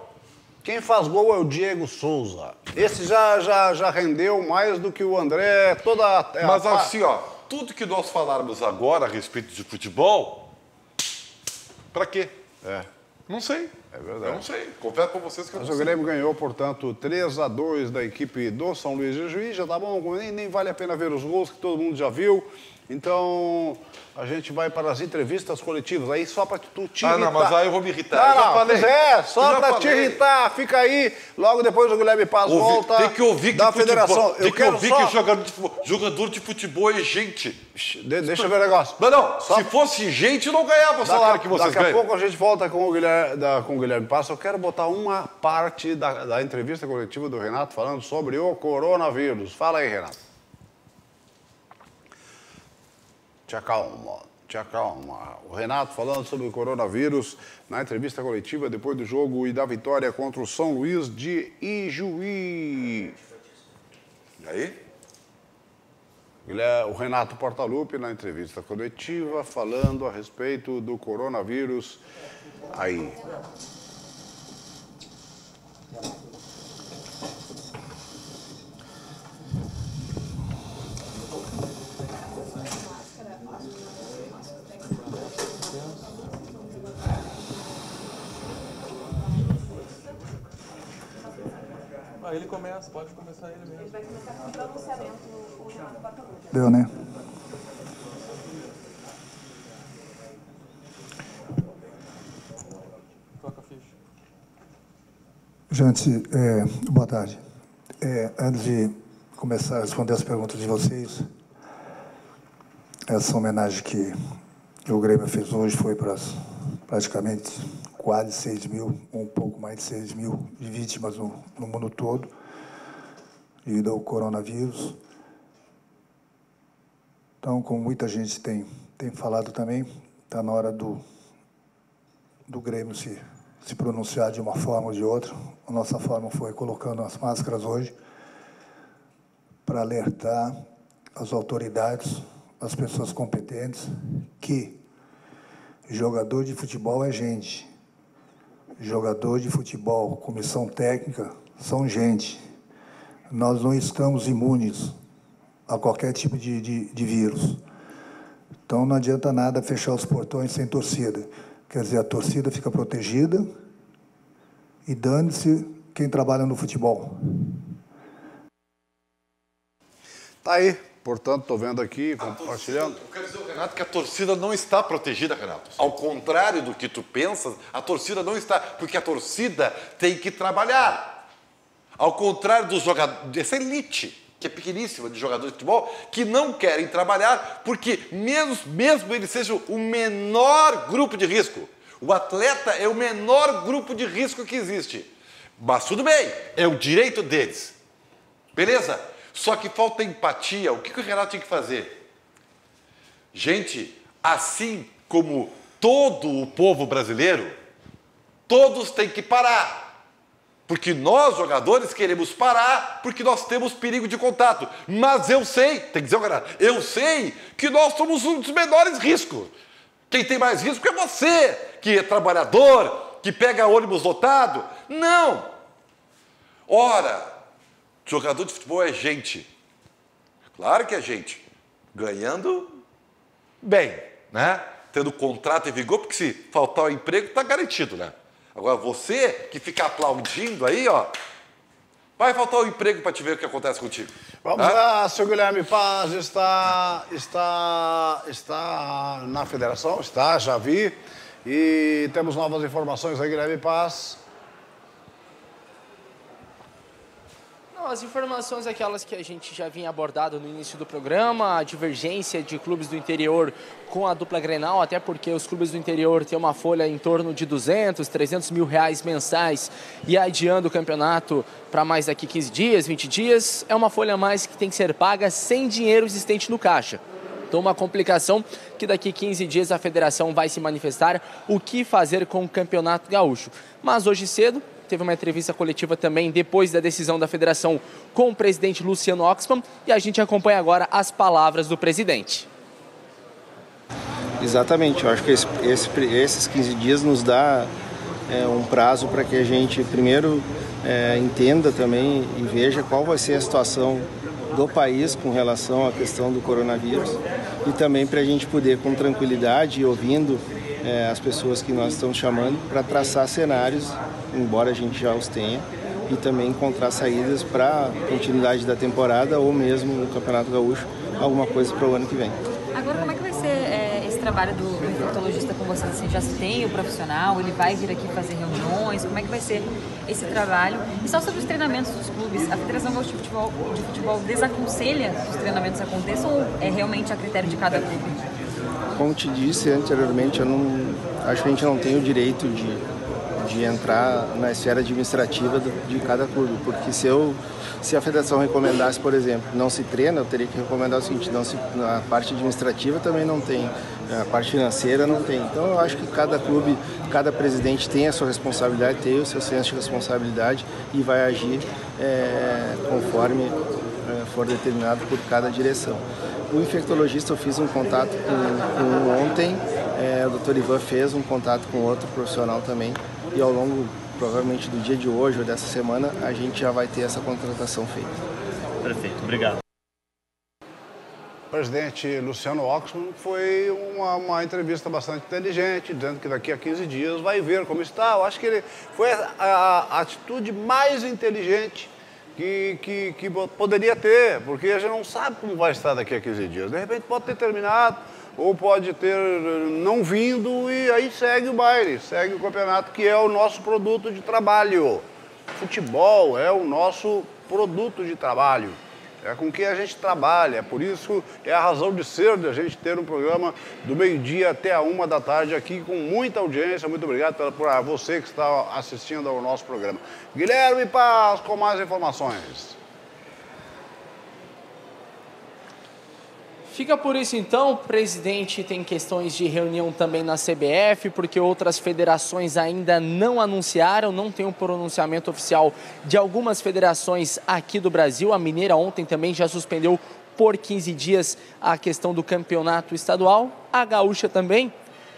Speaker 2: Quem faz gol é o Diego Souza. Esse já rendeu mais do que o André.
Speaker 6: Mas assim, tudo que nós falarmos agora a respeito de futebol, pra quê? Não sei.
Speaker 2: É verdade.
Speaker 6: Eu não sei. Confesso pra vocês que eu
Speaker 2: Mas
Speaker 6: não
Speaker 2: o
Speaker 6: sei.
Speaker 2: Grêmio ganhou, portanto, 3-2 da equipe do São Luís de Juiz. Já tá bom, nem vale a pena ver os gols que todo mundo já viu. Então, a gente vai para as entrevistas coletivas. Aí só para tu te irritar.
Speaker 6: Não, mas aí eu vou me irritar.
Speaker 2: Só para te irritar. Fica aí. Logo depois o Guilherme Paz volta
Speaker 6: tem que ouvir que
Speaker 2: da federação.
Speaker 6: Tem que ouvir que jogador de futebol é gente.
Speaker 2: Deixa eu ver o negócio.
Speaker 6: Não. Se fosse gente, não ganhava o salário que vocês ganham.
Speaker 2: Daqui a pouco a gente volta com o Guilherme Paz. Eu quero botar uma parte da entrevista coletiva do Renato falando sobre o coronavírus. Fala aí, Renato. Te acalma. O Renato falando sobre o coronavírus na entrevista coletiva depois do jogo e da vitória contra o São Luís de Ijuí.
Speaker 6: E aí?
Speaker 2: O Renato Portaluppi na entrevista coletiva falando a respeito do coronavírus aí.
Speaker 8: Ele começa, pode começar ele mesmo. Ele vai começar com o pronunciamento, o Renato Portaluppi.
Speaker 9: Deu, né?
Speaker 8: Toca a ficha.
Speaker 9: Gente, boa tarde. Antes de começar a responder as perguntas de vocês, essa homenagem que o Grêmio fez hoje foi para praticamente quase 6 mil, um pouco mais de 6 mil de vítimas no mundo todo devido ao coronavírus. Então, como muita gente tem falado também, está na hora do Grêmio se pronunciar de uma forma ou de outra. A nossa forma foi colocando as máscaras hoje para alertar as autoridades, as pessoas competentes, que jogador de futebol é gente. Jogador de futebol, comissão técnica, são gente. Nós não estamos imunes a qualquer tipo de vírus. Então não adianta nada fechar os portões sem torcida. Quer dizer, a torcida fica protegida e dane-se quem trabalha no futebol.
Speaker 2: Tá aí. Portanto, estou vendo aqui, compartilhando.
Speaker 6: Eu quero dizer, Renato, que a torcida não está protegida, Renato. Ao contrário do que tu pensas, a torcida não está, porque a torcida tem que trabalhar. Ao contrário dos jogadores, essa elite, que é pequeníssima, de jogadores de futebol, que não querem trabalhar porque mesmo eles sejam o menor grupo de risco. O atleta é o menor grupo de risco que existe. Mas tudo bem, é o direito deles. Beleza? Só que falta empatia. O que o Renato tinha que fazer? Gente, assim como todo o povo brasileiro, todos têm que parar. Porque nós, jogadores, queremos parar porque nós temos perigo de contato. Mas eu sei, tem que dizer o cara, eu sei que nós somos um dos menores riscos. Quem tem mais risco é você, que é trabalhador, que pega ônibus lotado. Não! Ora, jogador de futebol é gente. Claro que é gente. Ganhando bem, né? Tendo contrato em vigor, porque se faltar o emprego, está garantido, né? Agora, você que fica aplaudindo aí, ó, vai faltar o emprego para te ver o que acontece contigo.
Speaker 2: Vamos lá, seu Guilherme Paz está na federação, já vi. E temos novas informações aí, Guilherme Paz.
Speaker 3: As informações aquelas que a gente já vinha abordado no início do programa, a divergência de clubes do interior com a dupla Grenal, até porque os clubes do interior têm uma folha em torno de 200, 300 mil reais mensais e adiando o campeonato para mais daqui 15 dias, 20 dias, é uma folha a mais que tem que ser paga sem dinheiro existente no caixa. Então, uma complicação que daqui 15 dias a federação vai se manifestar o que fazer com o Campeonato Gaúcho. Mas hoje cedo, teve uma entrevista coletiva também depois da decisão da federação com o presidente Luciano Oxman e a gente acompanha agora as palavras do presidente.
Speaker 10: Exatamente, eu acho que esses 15 dias nos dá um prazo para que a gente primeiro entenda também e veja qual vai ser a situação do país com relação à questão do coronavírus e também para a gente poder com tranquilidade e ouvindo as pessoas que nós estamos chamando para traçar cenários, embora a gente já os tenha, e também encontrar saídas para a continuidade da temporada ou mesmo no Campeonato Gaúcho, alguma coisa para o ano que vem.
Speaker 11: Agora, como é que vai ser esse trabalho do infectologista com vocês? Assim, já se tem o profissional, ele vai vir aqui fazer reuniões, como é que vai ser esse trabalho? E só sobre os treinamentos dos clubes, a Federação Gaúcha de Futebol desaconselha que os treinamentos aconteçam ou é realmente a critério de cada clube?
Speaker 10: Como te disse anteriormente, acho que a gente não tem o direito de entrar na esfera administrativa de cada clube, porque se a federação recomendasse, por exemplo, não se treina, eu teria que recomendar o seguinte, a parte administrativa também não tem, a parte financeira não tem. Então eu acho que cada clube, cada presidente tem a sua responsabilidade, tem o seu senso de responsabilidade e vai agir conforme for determinado por cada direção. O infectologista eu fiz um contato com ontem, o Dr. Ivan fez um contato com outro profissional também e ao longo, provavelmente, do dia de hoje ou dessa semana, a gente já vai ter essa contratação feita.
Speaker 12: Perfeito, obrigado.
Speaker 2: O presidente Luciano Oxman foi uma entrevista bastante inteligente, dizendo que daqui a 15 dias vai ver como está. Eu acho que ele foi a atitude mais inteligente que poderia ter, porque a gente não sabe como vai estar daqui a 15 dias. De repente pode ter terminado, ou pode ter não vindo, e aí segue o baile, segue o campeonato, que é o nosso produto de trabalho. Futebol é o nosso produto de trabalho. É com que a gente trabalha, por isso é a razão de ser de a gente ter um programa do meio-dia até a 1 da tarde aqui com muita audiência. Muito obrigado por você que está assistindo ao nosso programa. Guilherme Paz com mais informações.
Speaker 3: Fica por isso então, o presidente tem questões de reunião também na CBF, porque outras federações ainda não anunciaram, não tem um pronunciamento oficial de algumas federações aqui do Brasil. A Mineira ontem também já suspendeu por 15 dias a questão do campeonato estadual. A Gaúcha também,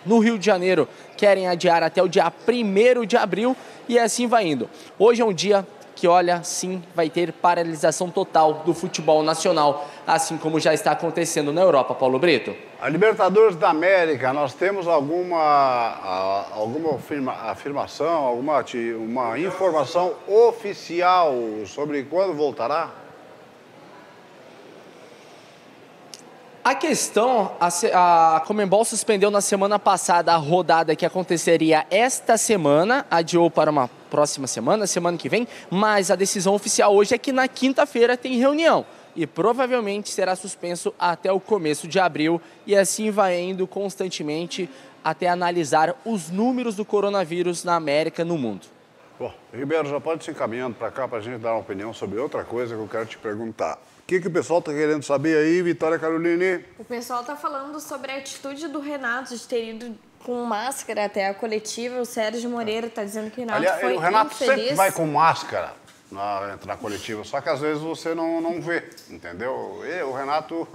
Speaker 3: no Rio de Janeiro, querem adiar até o dia 1º de abril e assim vai indo. Hoje é um dia que, olha, sim, vai ter paralisação total do futebol nacional, assim como já está acontecendo na Europa, Paulo Brito.
Speaker 2: A Libertadores da América, nós temos alguma afirmação, uma informação oficial sobre quando voltará?
Speaker 3: A questão, a Conmebol suspendeu na semana passada a rodada que aconteceria esta semana, adiou para uma próxima semana que vem, mas a decisão oficial hoje é que na quinta-feira tem reunião. e provavelmente será suspenso até o começo de abril e assim vai indo constantemente até analisar os números do coronavírus na América e no mundo.
Speaker 2: Bom, Ribeiro, já pode se encaminhando para cá para a gente dar uma opinião sobre outra coisa que eu quero te perguntar. O que o pessoal está querendo saber aí, Vitória Caroline?
Speaker 7: O pessoal está falando sobre a atitude do Renato de ter ido com máscara até a coletiva. O Sérgio Moreira está dizendo que o Renato foi
Speaker 2: o Renato
Speaker 7: infeliz.
Speaker 2: sempre vai com máscara na coletiva, só que às vezes você não vê, entendeu? E o Renato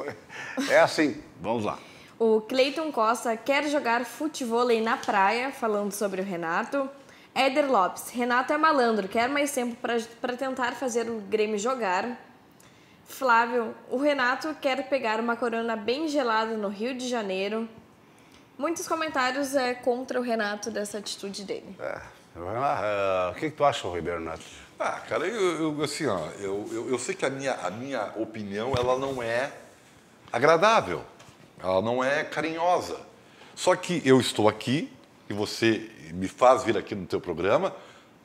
Speaker 2: é assim. Vamos lá.
Speaker 7: O Cleiton Costa quer jogar futevôlei na praia, falando sobre o Renato. Éder Lopes, Renato é malandro, quer mais tempo para tentar fazer o Grêmio jogar. Flávio, o Renato quer pegar uma corona bem gelada no Rio de Janeiro. Muitos comentários contra o Renato dessa atitude dele.
Speaker 2: O que tu acha, Ribeiro Neto?
Speaker 6: Cara, eu sei que a minha opinião ela não é agradável, ela não é carinhosa. Só que eu estou aqui e você me faz vir aqui no teu programa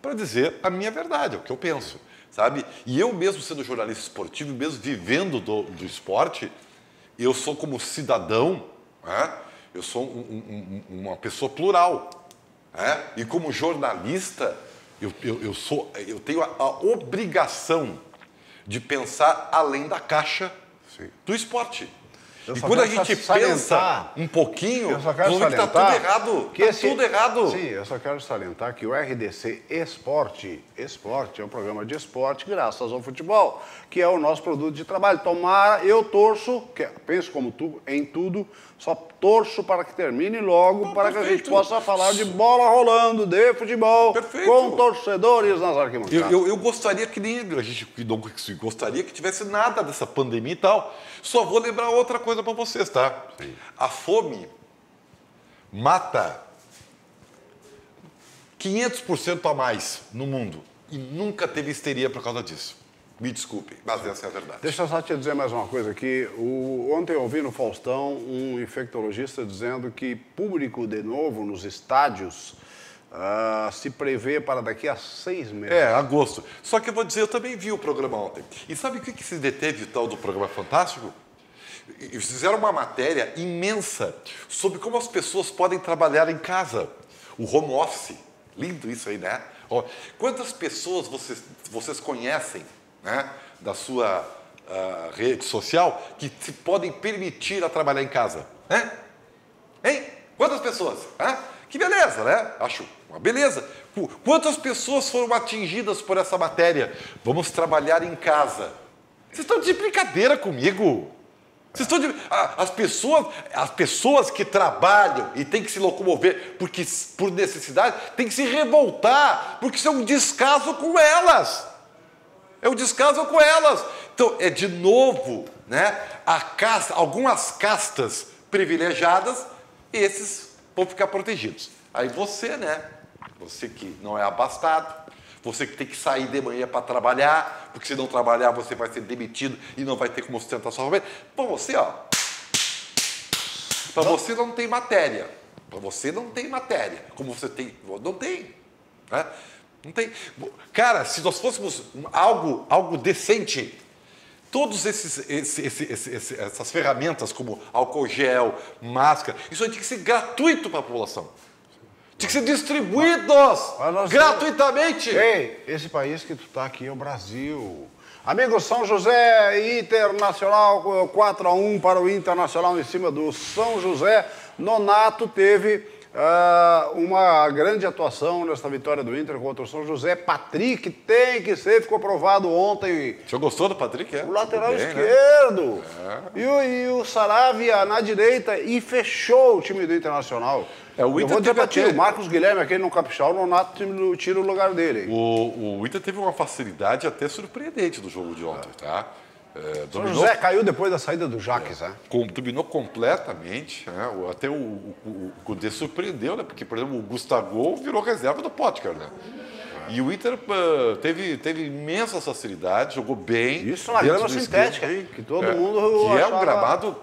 Speaker 6: para dizer a minha verdade, o que eu penso, sabe? E eu mesmo sendo jornalista esportivo, mesmo vivendo do esporte, eu sou como cidadão, né? Eu sou uma pessoa plural, né? E como jornalista, eu tenho a obrigação de pensar além da caixa do esporte. E quando a gente pensa um pouquinho,
Speaker 2: eu só quero
Speaker 6: está tudo errado. Tudo errado.
Speaker 2: Sim, eu só quero salientar que o RDC Esporte é um programa de esporte graças ao futebol, que é o nosso produto de trabalho. Tomara, eu torço, penso como tu, em tudo, só torço para que termine logo, para que a gente possa falar de bola rolando, de futebol, com torcedores nas arquibancadas.
Speaker 6: Eu gostaria que nem a gente gostaria que tivesse nada dessa pandemia e tal. Só vou lembrar outra coisa para vocês, tá? Sim. A fome mata 500% a mais no mundo e nunca teve histeria por causa disso. Me desculpe, mas essa é a verdade.
Speaker 2: Deixa eu só te dizer mais uma coisa aqui. Ontem eu ouvi no Faustão um infectologista dizendo que público de novo nos estádios se prevê para daqui a 6 meses.
Speaker 6: Agosto. Só que eu vou dizer, eu também vi o programa ontem. E sabe o que se deteve tal do programa Fantástico? Eles fizeram uma matéria imensa sobre como as pessoas podem trabalhar em casa. O home office. Lindo isso aí, né? Quantas pessoas vocês conhecem, né, da sua rede social que se podem permitir a trabalhar em casa? Hein? Quantas pessoas? Que beleza, né? Acho uma beleza. Quantas pessoas foram atingidas por essa matéria? Vamos trabalhar em casa. Vocês estão de brincadeira comigo? Vocês estão de... As pessoas que trabalham e têm que se locomover porque, por necessidade, têm que se revoltar, porque isso é um descaso com elas. É um descaso com elas. Então, de novo, né, algumas castas privilegiadas, esses vão ficar protegidos. Aí você, né? Você que não é abastado, você que tem que sair de manhã para trabalhar, porque se não trabalhar você vai ser demitido e não vai ter como sustentar sua família. Para você, para você não tem matéria. Para você não tem matéria. Como você tem, não tem. Né? Não tem. Cara, se nós fôssemos algo decente, todas essas ferramentas como álcool gel, máscara, isso aí tinha que ser gratuito para a população. Tinha que ser distribuídos gratuitamente.
Speaker 2: Ei, esse país que tu tá aqui é o Brasil. Amigo, São José Internacional, 4-1 para o Internacional em cima do São José. Nonato teve uma grande atuação nessa vitória do Inter contra o São José. Patrick tem que ser, ficou provado ontem.
Speaker 6: O senhor gostou do Patrick?
Speaker 2: O lateral esquerdo. Né? E o Saravia na direita e fechou o time do Internacional.
Speaker 6: O Inter
Speaker 2: eu vou dizer pra ti, o Marcos Guilherme, aquele no Capixaba, o Nonato tira o lugar dele.
Speaker 6: O Inter teve uma facilidade até surpreendente no jogo de ontem, tá?
Speaker 2: São José caiu depois da saída do Jaques, né?
Speaker 6: Dominou completamente, né? Até o Cudê surpreendeu, né? Porque, por exemplo, o Gustavo virou reserva do Potker, né? E o Inter teve imensa facilidade, jogou bem.
Speaker 2: Isso na grama sintética, hein? Que todo mundo
Speaker 6: que é um gramado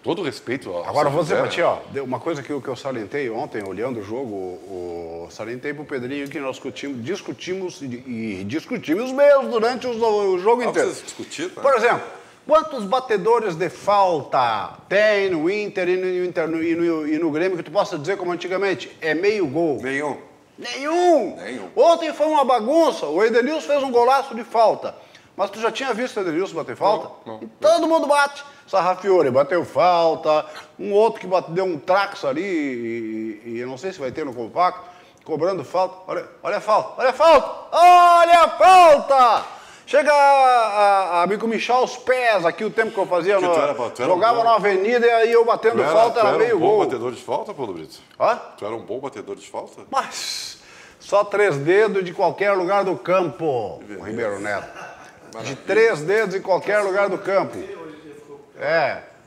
Speaker 6: todo respeito.
Speaker 2: Agora, vou dizer pra ti, ó, uma coisa que eu salientei ontem, olhando o jogo, salientei pro Pedrinho que nós discutimos mesmo durante o jogo inteiro.
Speaker 6: Vocês discutiram, né?
Speaker 2: Por exemplo, quantos batedores de falta tem no Inter e no Grêmio que tu possa dizer como antigamente? É meio gol. Nenhum. Ontem foi uma bagunça. O Edenilson fez um golaço de falta. Mas tu já tinha visto o Edenilson bater falta?
Speaker 6: Não.
Speaker 2: E todo mundo bate. Sarrafiore bateu falta. Um outro que deu um trax ali e eu não sei se vai ter no compacto, cobrando falta. Olha a falta. Olha a falta. Olha a falta. Chega a me comichar os pés aqui o tempo que eu fazia. Jogava na avenida e aí eu batendo falta era meio gol.
Speaker 6: Tu era um bom batedor de falta, Paulo Brito? Tu era um bom batedor de falta?
Speaker 2: Mas só 3 dedos de qualquer lugar do campo, o Ribeiro Neto. De 3 dedos em qualquer lugar do campo.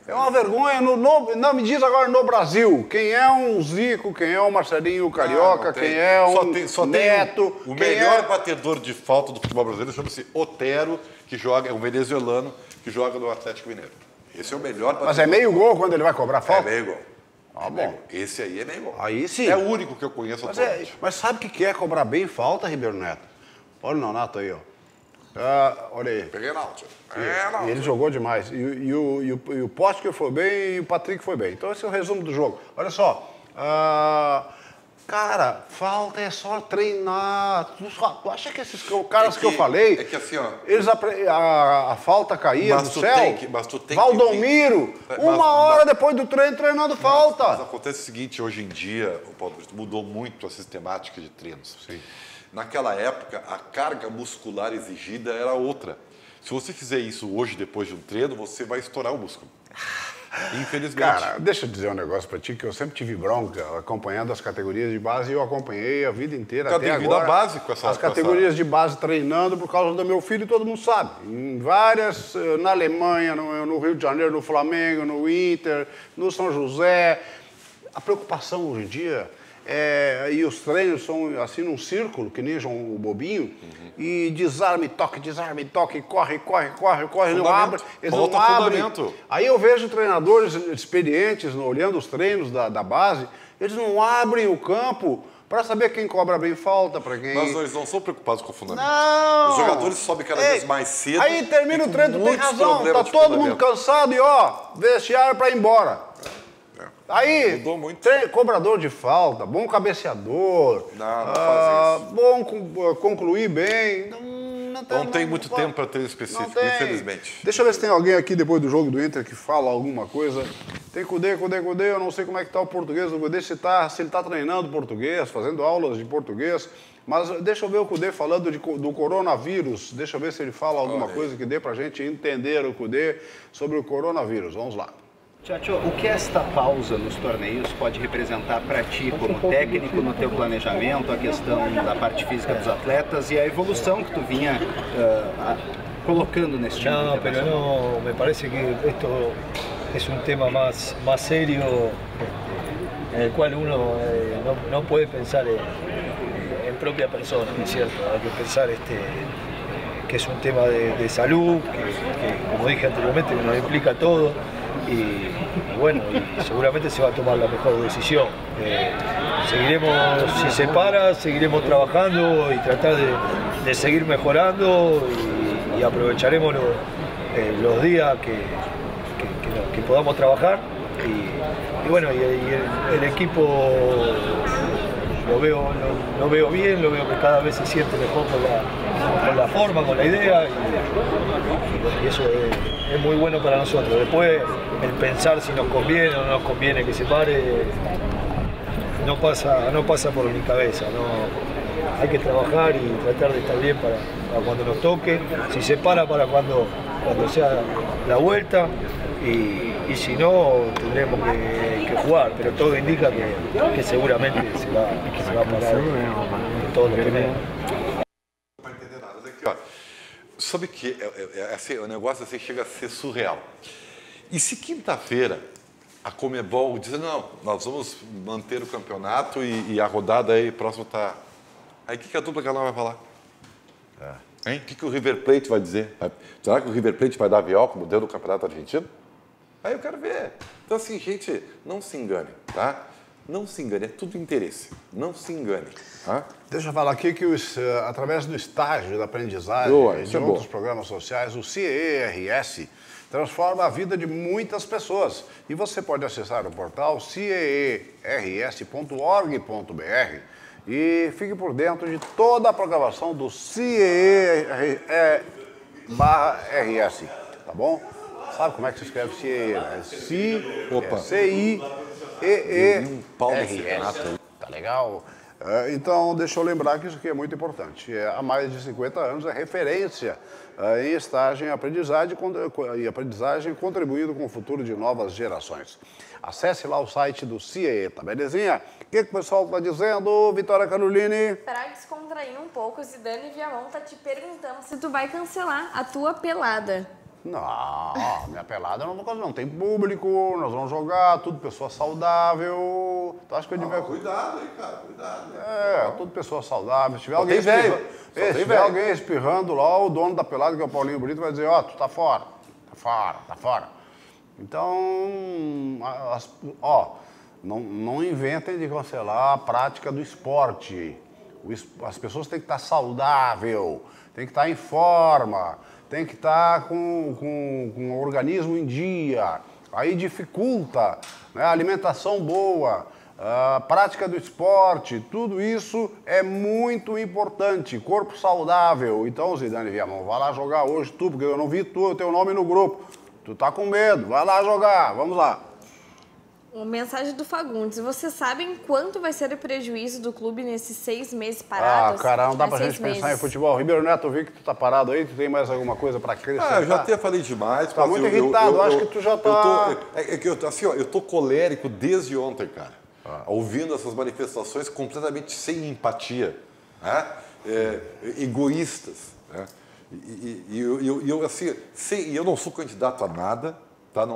Speaker 2: É uma vergonha. Não me diz agora no Brasil. Quem é um Zico, quem é um Marcelinho Carioca, quem é um Neto.
Speaker 6: O melhor batedor de falta do futebol brasileiro chama-se Otero, que joga, é um venezuelano, que joga no Atlético Mineiro. Esse é o melhor batedor.
Speaker 2: Mas é meio gol quando ele vai cobrar falta?
Speaker 6: É meio gol.
Speaker 2: Bom.
Speaker 6: Esse aí é meio gol.
Speaker 2: Aí sim.
Speaker 6: É o único que eu conheço atualmente.
Speaker 2: Mas sabe o que é cobrar bem falta, Ribeiro Neto? Olha o Nonato aí, ó. Olha aí.
Speaker 6: Peguei na alta.
Speaker 2: E ele jogou demais. E o Potker foi bem e o Patrick foi bem. Então esse é o resumo do jogo. Olha só. Cara, falta é só treinar. Tu acha que esses caras que eu falei...
Speaker 6: É que assim, ó...
Speaker 2: a falta caía do céu.
Speaker 6: Mas tu tem
Speaker 2: Valdomiro, uma hora depois do treino, treinando falta.
Speaker 6: Mas acontece o seguinte, hoje em dia, o Paulo Brito, mudou muito a sistemática de treinos.
Speaker 2: Sim.
Speaker 6: Naquela época, a carga muscular exigida era outra. Se você fizer isso hoje, depois de um treino, você vai estourar o músculo. Infelizmente.
Speaker 2: Cara, deixa eu dizer um negócio pra ti, que eu sempre tive bronca acompanhando as categorias de base e eu acompanhei a vida inteira até agora.
Speaker 6: Base com essa,
Speaker 2: as categorias de base treinando por causa do meu filho, todo mundo sabe. Em várias, na Alemanha, no Rio de Janeiro, no Flamengo, no Inter, no São José. A preocupação hoje em dia... e os treinos são assim num círculo, que nem o bobinho, e desarme, toque, corre, não abre, eles não abrem. Aí eu vejo treinadores experientes, olhando os treinos da base, eles não abrem o campo para saber quem cobra bem falta, para quem...
Speaker 6: Mas eles não são preocupados com o fundamento.
Speaker 2: Não!
Speaker 6: Os jogadores sobem cada vez mais cedo.
Speaker 2: Aí termina o treino, tu tem razão, tá todo mundo cansado e vestiário para ir embora. Aí, cobrador de falta, bom cabeceador,
Speaker 6: não faz isso.
Speaker 2: Bom concluir bem.
Speaker 6: Não tem muito tempo para treino específico, infelizmente.
Speaker 2: Deixa eu ver se tem alguém aqui depois do jogo do Inter que fala alguma coisa. Tem Cudê, eu não sei como é que está o português do Cudê, se ele está treinando português, fazendo aulas de português. Mas deixa eu ver o Cudê falando do coronavírus. Deixa eu ver se ele fala alguma coisa que dê para a gente entender o Cudê sobre o coronavírus. Vamos lá.
Speaker 13: Tchatcho, o que esta pausa nos torneios pode representar para ti como técnico no teu planejamento, a questão da parte física dos atletas e a evolução que tu vinha colocando neste time?
Speaker 14: No, pero no, me parece que esto es un tema más serio en el cual uno no puede pensar en propia persona, ¿no es cierto? Hay que pensar que es un tema de salud, que como dije anteriormente, que nos implica todo. Y bueno, y seguramente se va a tomar la mejor decisión. Seguiremos, si se para, seguiremos trabajando y tratar de seguir mejorando y aprovecharemos los días que podamos trabajar. Y bueno, y el equipo lo veo bien, lo veo que cada vez se siente mejor con la forma, con la idea y eso es muy bueno para nosotros. Después el pensar si nos conviene o no nos conviene que se pare no pasa por mi cabeza. No, hay que trabajar y tratar de estar bien para cuando nos toque, si se para cuando sea la vuelta y si no tendremos que jugar, pero todo indica que seguramente se va a parar en todos los torneos.
Speaker 6: Sabe que o negócio assim chega a ser surreal. E se quinta-feira a Conmebol diz, não, nós vamos manter o campeonato e a rodada aí próximo tá... Aí o que a dupla Granal vai falar? Hein? O que o River Plate vai dizer? Será que o River Plate vai dar avião como deu no Campeonato Argentino? Aí eu quero ver. Então, assim, gente, não se engane, tá? Não se engane, é tudo interesse. Não se engane. Tá?
Speaker 2: Deixa eu falar aqui que através do estágio da aprendizagem e de outros programas sociais, o CERS transforma a vida de muitas pessoas. E você pode acessar o portal ceers.org.br e fique por dentro de toda a programação do CERS, tá bom? Sabe como é que se escreve CEERS? C-I-E-E-R-S. Tá legal? Então, deixa eu lembrar que isso aqui é muito importante. Há mais de 50 anos é referência em estágio e aprendizagem, contribuindo com o futuro de novas gerações. Acesse lá o site do CIE, tá belezinha? O que o pessoal está dizendo, Vitória Caroline?
Speaker 7: Para descontrair um pouco, o Zidane Viamão tá te perguntando se tu vai cancelar a tua pelada.
Speaker 2: Não, minha pelada não tem público, nós vamos jogar, tudo pessoa saudável. Tu acha que eu devia...
Speaker 6: Cuidado aí, cara, cuidado.
Speaker 2: Tudo pessoa saudável. Se tiver alguém espirrando lá, o dono da pelada, que é o Paulinho Brito, vai dizer, tu tá fora. Tá fora. Então, não inventem de cancelar a prática do esporte. As pessoas têm que estar saudável, têm que estar em forma, tem que estar com o organismo em dia. Aí dificulta, né? Alimentação boa, a prática do esporte, tudo isso é muito importante. Corpo saudável. Então, Zidane Viamão, vai lá jogar hoje tu, porque eu não vi o teu nome no grupo. Tu tá com medo, vai lá jogar, vamos lá.
Speaker 7: Uma mensagem do Fagundes. Vocês sabem quanto vai ser o prejuízo do clube nesses 6 meses parados?
Speaker 2: Cara, não dá pra gente pensar em futebol. Ribeiro Neto, eu vi que tu tá parado aí, tu tem mais alguma coisa pra acrescentar?
Speaker 6: Eu já até falei demais.
Speaker 2: Tá muito irritado, acho que tu já tá...
Speaker 6: Eu tô colérico desde ontem, cara. Ouvindo essas manifestações completamente sem empatia, né? Egoístas, né? Eu não sou candidato a nada. Tá?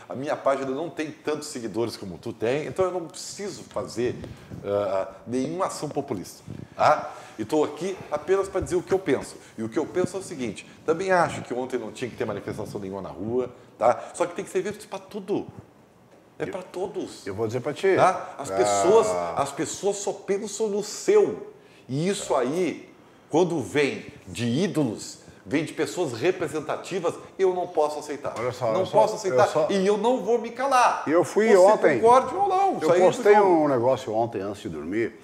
Speaker 6: A minha página não tem tantos seguidores como tu tem, então eu não preciso fazer nenhuma ação populista. Tá? E estou aqui apenas para dizer o que eu penso. E o que eu penso é o seguinte, também acho que ontem não tinha que ter manifestação nenhuma na rua, tá? Só que tem que ser visto para tudo. É para todos.
Speaker 2: Eu vou dizer para ti.
Speaker 6: Tá? As pessoas só pensam no seu. E isso aí, quando vem de ídolos, vem de pessoas representativas, eu não posso aceitar.
Speaker 2: Olha só,
Speaker 6: posso aceitar. E eu não vou me calar.
Speaker 2: Eu fui ontem.
Speaker 6: Concorde ou não.
Speaker 2: Eu postei um negócio ontem antes de dormir,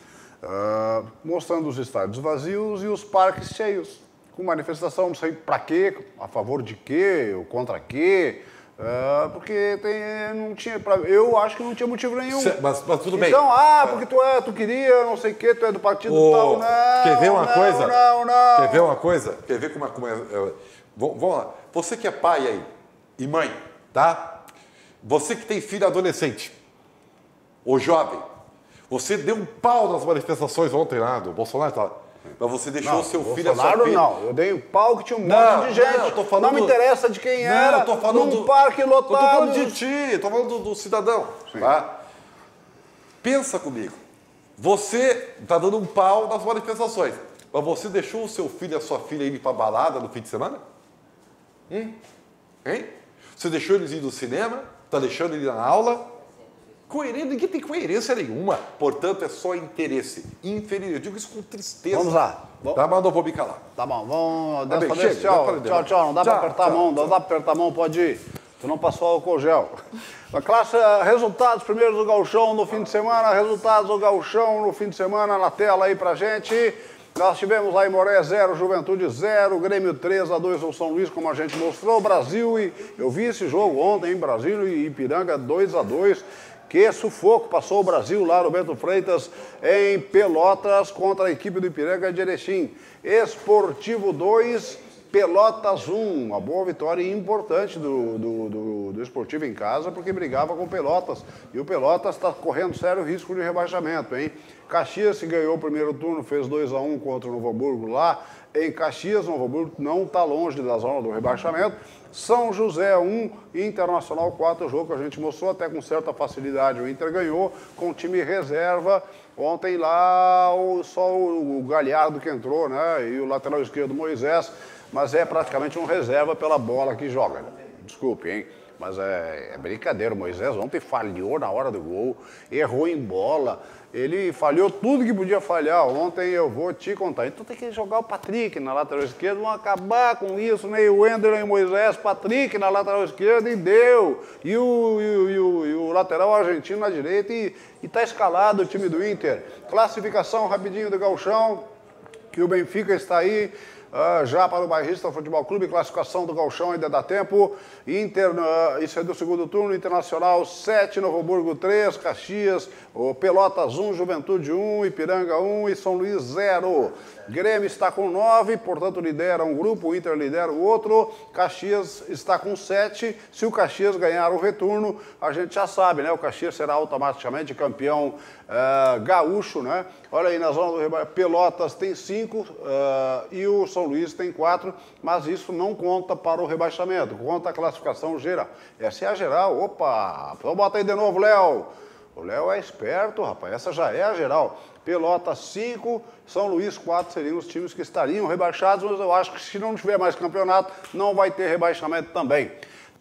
Speaker 2: mostrando os estádios vazios e os parques cheios. Com manifestação, não sei para quê, a favor de quê, ou contra quê. Porque não tinha. Eu acho que não tinha motivo nenhum.
Speaker 6: Mas tudo bem.
Speaker 2: Então, porque tu queria, não sei o quê, tu é do partido tal. Não.
Speaker 6: Quer ver uma coisa?
Speaker 2: Não.
Speaker 6: Quer ver uma coisa? Quer ver como é. Vamos lá. Você que é pai aí e mãe, tá? Você que tem filho adolescente ou jovem, você deu um pau nas manifestações ontem lá do Bolsonaro, tá? Mas você deixou o seu filho, a sua filha...
Speaker 2: Não, eu dei um pau que tinha um monte de gente. Não me interessa de quem era, num parque lotado.
Speaker 6: Eu tô falando de ti, tô falando do cidadão. Tá? Pensa comigo. Você tá dando um pau nas manifestações, mas você deixou o seu filho e a sua filha irem pra balada no fim de semana? Hein? Você deixou eles ir no cinema? Tá deixando ele ir na aula? Ninguém tem coerência nenhuma. Portanto, é só interesse. Infeliz. Eu digo isso com tristeza.
Speaker 2: Vamos lá.
Speaker 6: Tá, mas não vou me calar.
Speaker 2: Tá bom, vamos. Dessa vez, tchau. Não dá pra apertar a mão, não dá pra apertar a mão, pode ir. Tu não passou álcool gel. A classe, resultados primeiros do Gauchão no fim de semana. Resultados do Gauchão no fim de semana na tela aí pra gente. Nós tivemos lá em Moré 0, Juventude 0, Grêmio 3-2 ao São Luís, como a gente mostrou. Brasil eu vi esse jogo ontem em Brasília e Ipiranga 2-2. Que sufoco passou o Brasil lá no Bento Freitas em Pelotas contra a equipe do Ipiranga de Erechim. Esportivo 2, Pelotas 1. Uma boa vitória importante do Esportivo em casa, porque brigava com o Pelotas. E o Pelotas está correndo sério risco de rebaixamento, hein? Caxias se ganhou o primeiro turno, fez 2-1 contra o Novo Hamburgo lá. Em Caxias, Novo Hamburgo não está longe da zona do rebaixamento. São José 1, Internacional 4, jogo que a gente mostrou até com certa facilidade. O Inter ganhou com o time reserva. Ontem lá só o Galhardo que entrou, né? E o lateral esquerdo Moisés, mas é praticamente um reserva pela bola que joga. Desculpe, hein? Mas é brincadeira, o Moisés ontem falhou na hora do gol, errou em bola, ele falhou tudo que podia falhar. Ontem eu vou te contar. Então tem que jogar o Patrick na lateral esquerda, vão acabar com isso, nem o Wender, nem o Moisés, Patrick na lateral esquerda e deu. E o lateral argentino na direita e tá escalado o time do Inter. Classificação rapidinho do Gauchão, que o Benfica está aí. Já para o Bairrista Futebol Clube, classificação do Gauchão ainda dá tempo. Inter, isso é do segundo turno, Internacional 7, Novo Hamburgo 3, Caxias, Pelotas 1, Juventude 1, Ipiranga 1 e São Luís 0. Grêmio está com 9, portanto lidera um grupo, o Inter lidera o outro. Caxias está com 7. Se o Caxias ganhar o retorno, a gente já sabe, né? O Caxias será automaticamente campeão gaúcho, né? Olha aí, na zona do rebaixamento, Pelotas tem 5 e o São Luís tem 4, mas isso não conta para o rebaixamento, conta a classificação geral. Essa é a geral. Opa, então bota aí de novo, Léo. O Léo é esperto, rapaz, essa já é a geral. Pelotas 5, São Luís 4 seriam os times que estariam rebaixados, mas eu acho que se não tiver mais campeonato, não vai ter rebaixamento também.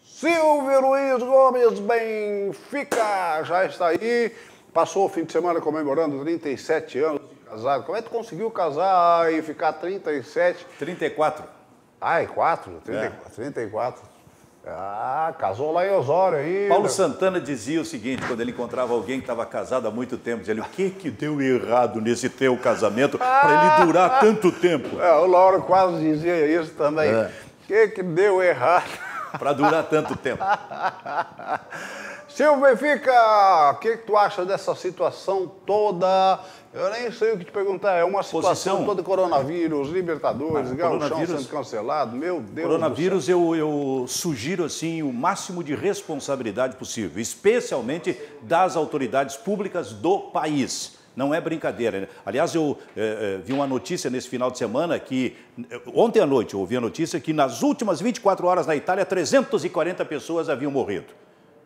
Speaker 2: Silvio Luiz Gomes, Benfica, já está aí. Passou o fim de semana comemorando 37 anos de casado. Como é que tu conseguiu casar e ficar 37?
Speaker 15: 34.
Speaker 2: Ah, é 4? 34. Ah, casou lá em Osório aí.
Speaker 15: Paulo Santana dizia o seguinte, quando ele encontrava alguém que estava casado há muito tempo, dizia ele, o que deu errado nesse teu casamento para ele durar tanto tempo?
Speaker 2: O Lauro quase dizia isso também. O que deu errado?
Speaker 15: Para durar tanto tempo.
Speaker 2: Silvio Benfica, o que tu acha dessa situação toda? Eu nem sei o que te perguntar, é uma situação toda coronavírus, Libertadores, Gauchão sendo cancelado, meu Deus
Speaker 15: coronavírus, do céu. Eu sugiro assim o máximo de responsabilidade possível, especialmente das autoridades públicas do país. Não é brincadeira, né? Aliás, eu vi uma notícia nesse final de semana que, ontem à noite eu ouvi a notícia que nas últimas 24 horas na Itália, 340 pessoas haviam morrido.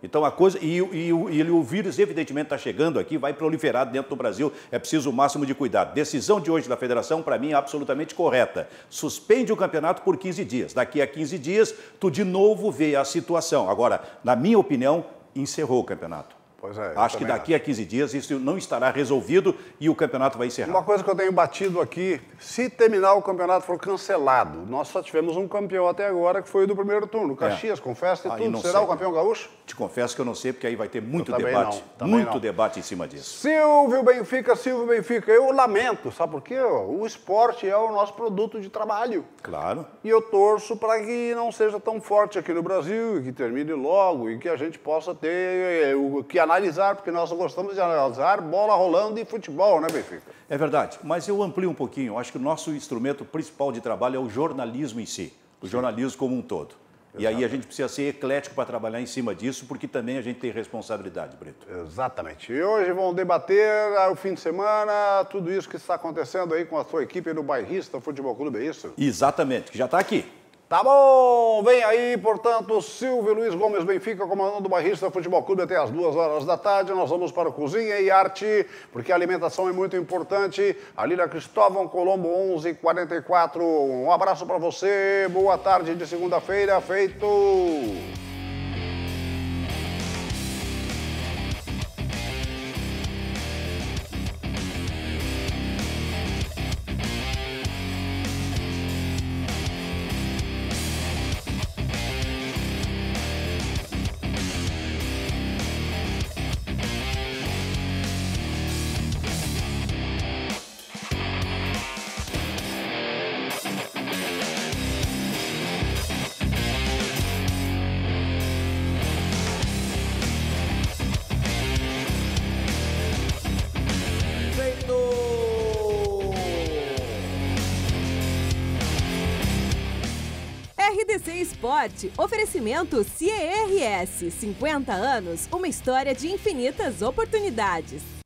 Speaker 15: Então a coisa, e o vírus evidentemente está chegando aqui, vai proliferar dentro do Brasil, é preciso o máximo de cuidado. Decisão de hoje da federação, para mim, é absolutamente correta. Suspende o campeonato por 15 dias. Daqui a 15 dias, tu de novo vê a situação. Agora, na minha opinião, encerrou o campeonato.
Speaker 2: Pois é,
Speaker 15: acho que daqui a 15 dias isso não estará resolvido e o campeonato vai encerrar.
Speaker 2: Uma coisa que eu tenho batido aqui, se terminar o campeonato for cancelado, nós só tivemos um campeão até agora, que foi o do primeiro turno, Caxias, confesso e tudo. Será o campeão gaúcho?
Speaker 15: Te confesso que eu não sei, porque aí vai ter muito debate, muito debate em cima disso.
Speaker 2: Silvio Benfica, eu lamento, sabe por quê? O esporte é o nosso produto de trabalho.
Speaker 15: Claro.
Speaker 2: E eu torço para que não seja tão forte aqui no Brasil, e que termine logo, e que a gente possa ter o que analisar, porque nós gostamos de analisar bola rolando e futebol, né, Benfica?
Speaker 15: É verdade, mas eu amplio um pouquinho. Eu acho que o nosso instrumento principal de trabalho é o jornalismo em si, o jornalismo como um todo. E aí a gente precisa ser eclético para trabalhar em cima disso, porque também a gente tem responsabilidade, Brito.
Speaker 2: Exatamente. E hoje vão debater o fim de semana, tudo isso que está acontecendo aí com a sua equipe no Bairrista Futebol Clube, é isso?
Speaker 15: Exatamente, que já está aqui.
Speaker 2: Tá bom, vem aí, portanto, Silvio Luiz Gomes Benfica, comandando o Bairrista Futebol Clube até as 2 horas da tarde. Nós vamos para o Cozinha e Arte, porque a alimentação é muito importante. Ali na Cristóvão Colombo, 1144. Um abraço para você, boa tarde de segunda-feira, feito!
Speaker 1: RDC Esporte, oferecimento CIERS, 50 anos, uma história de infinitas oportunidades.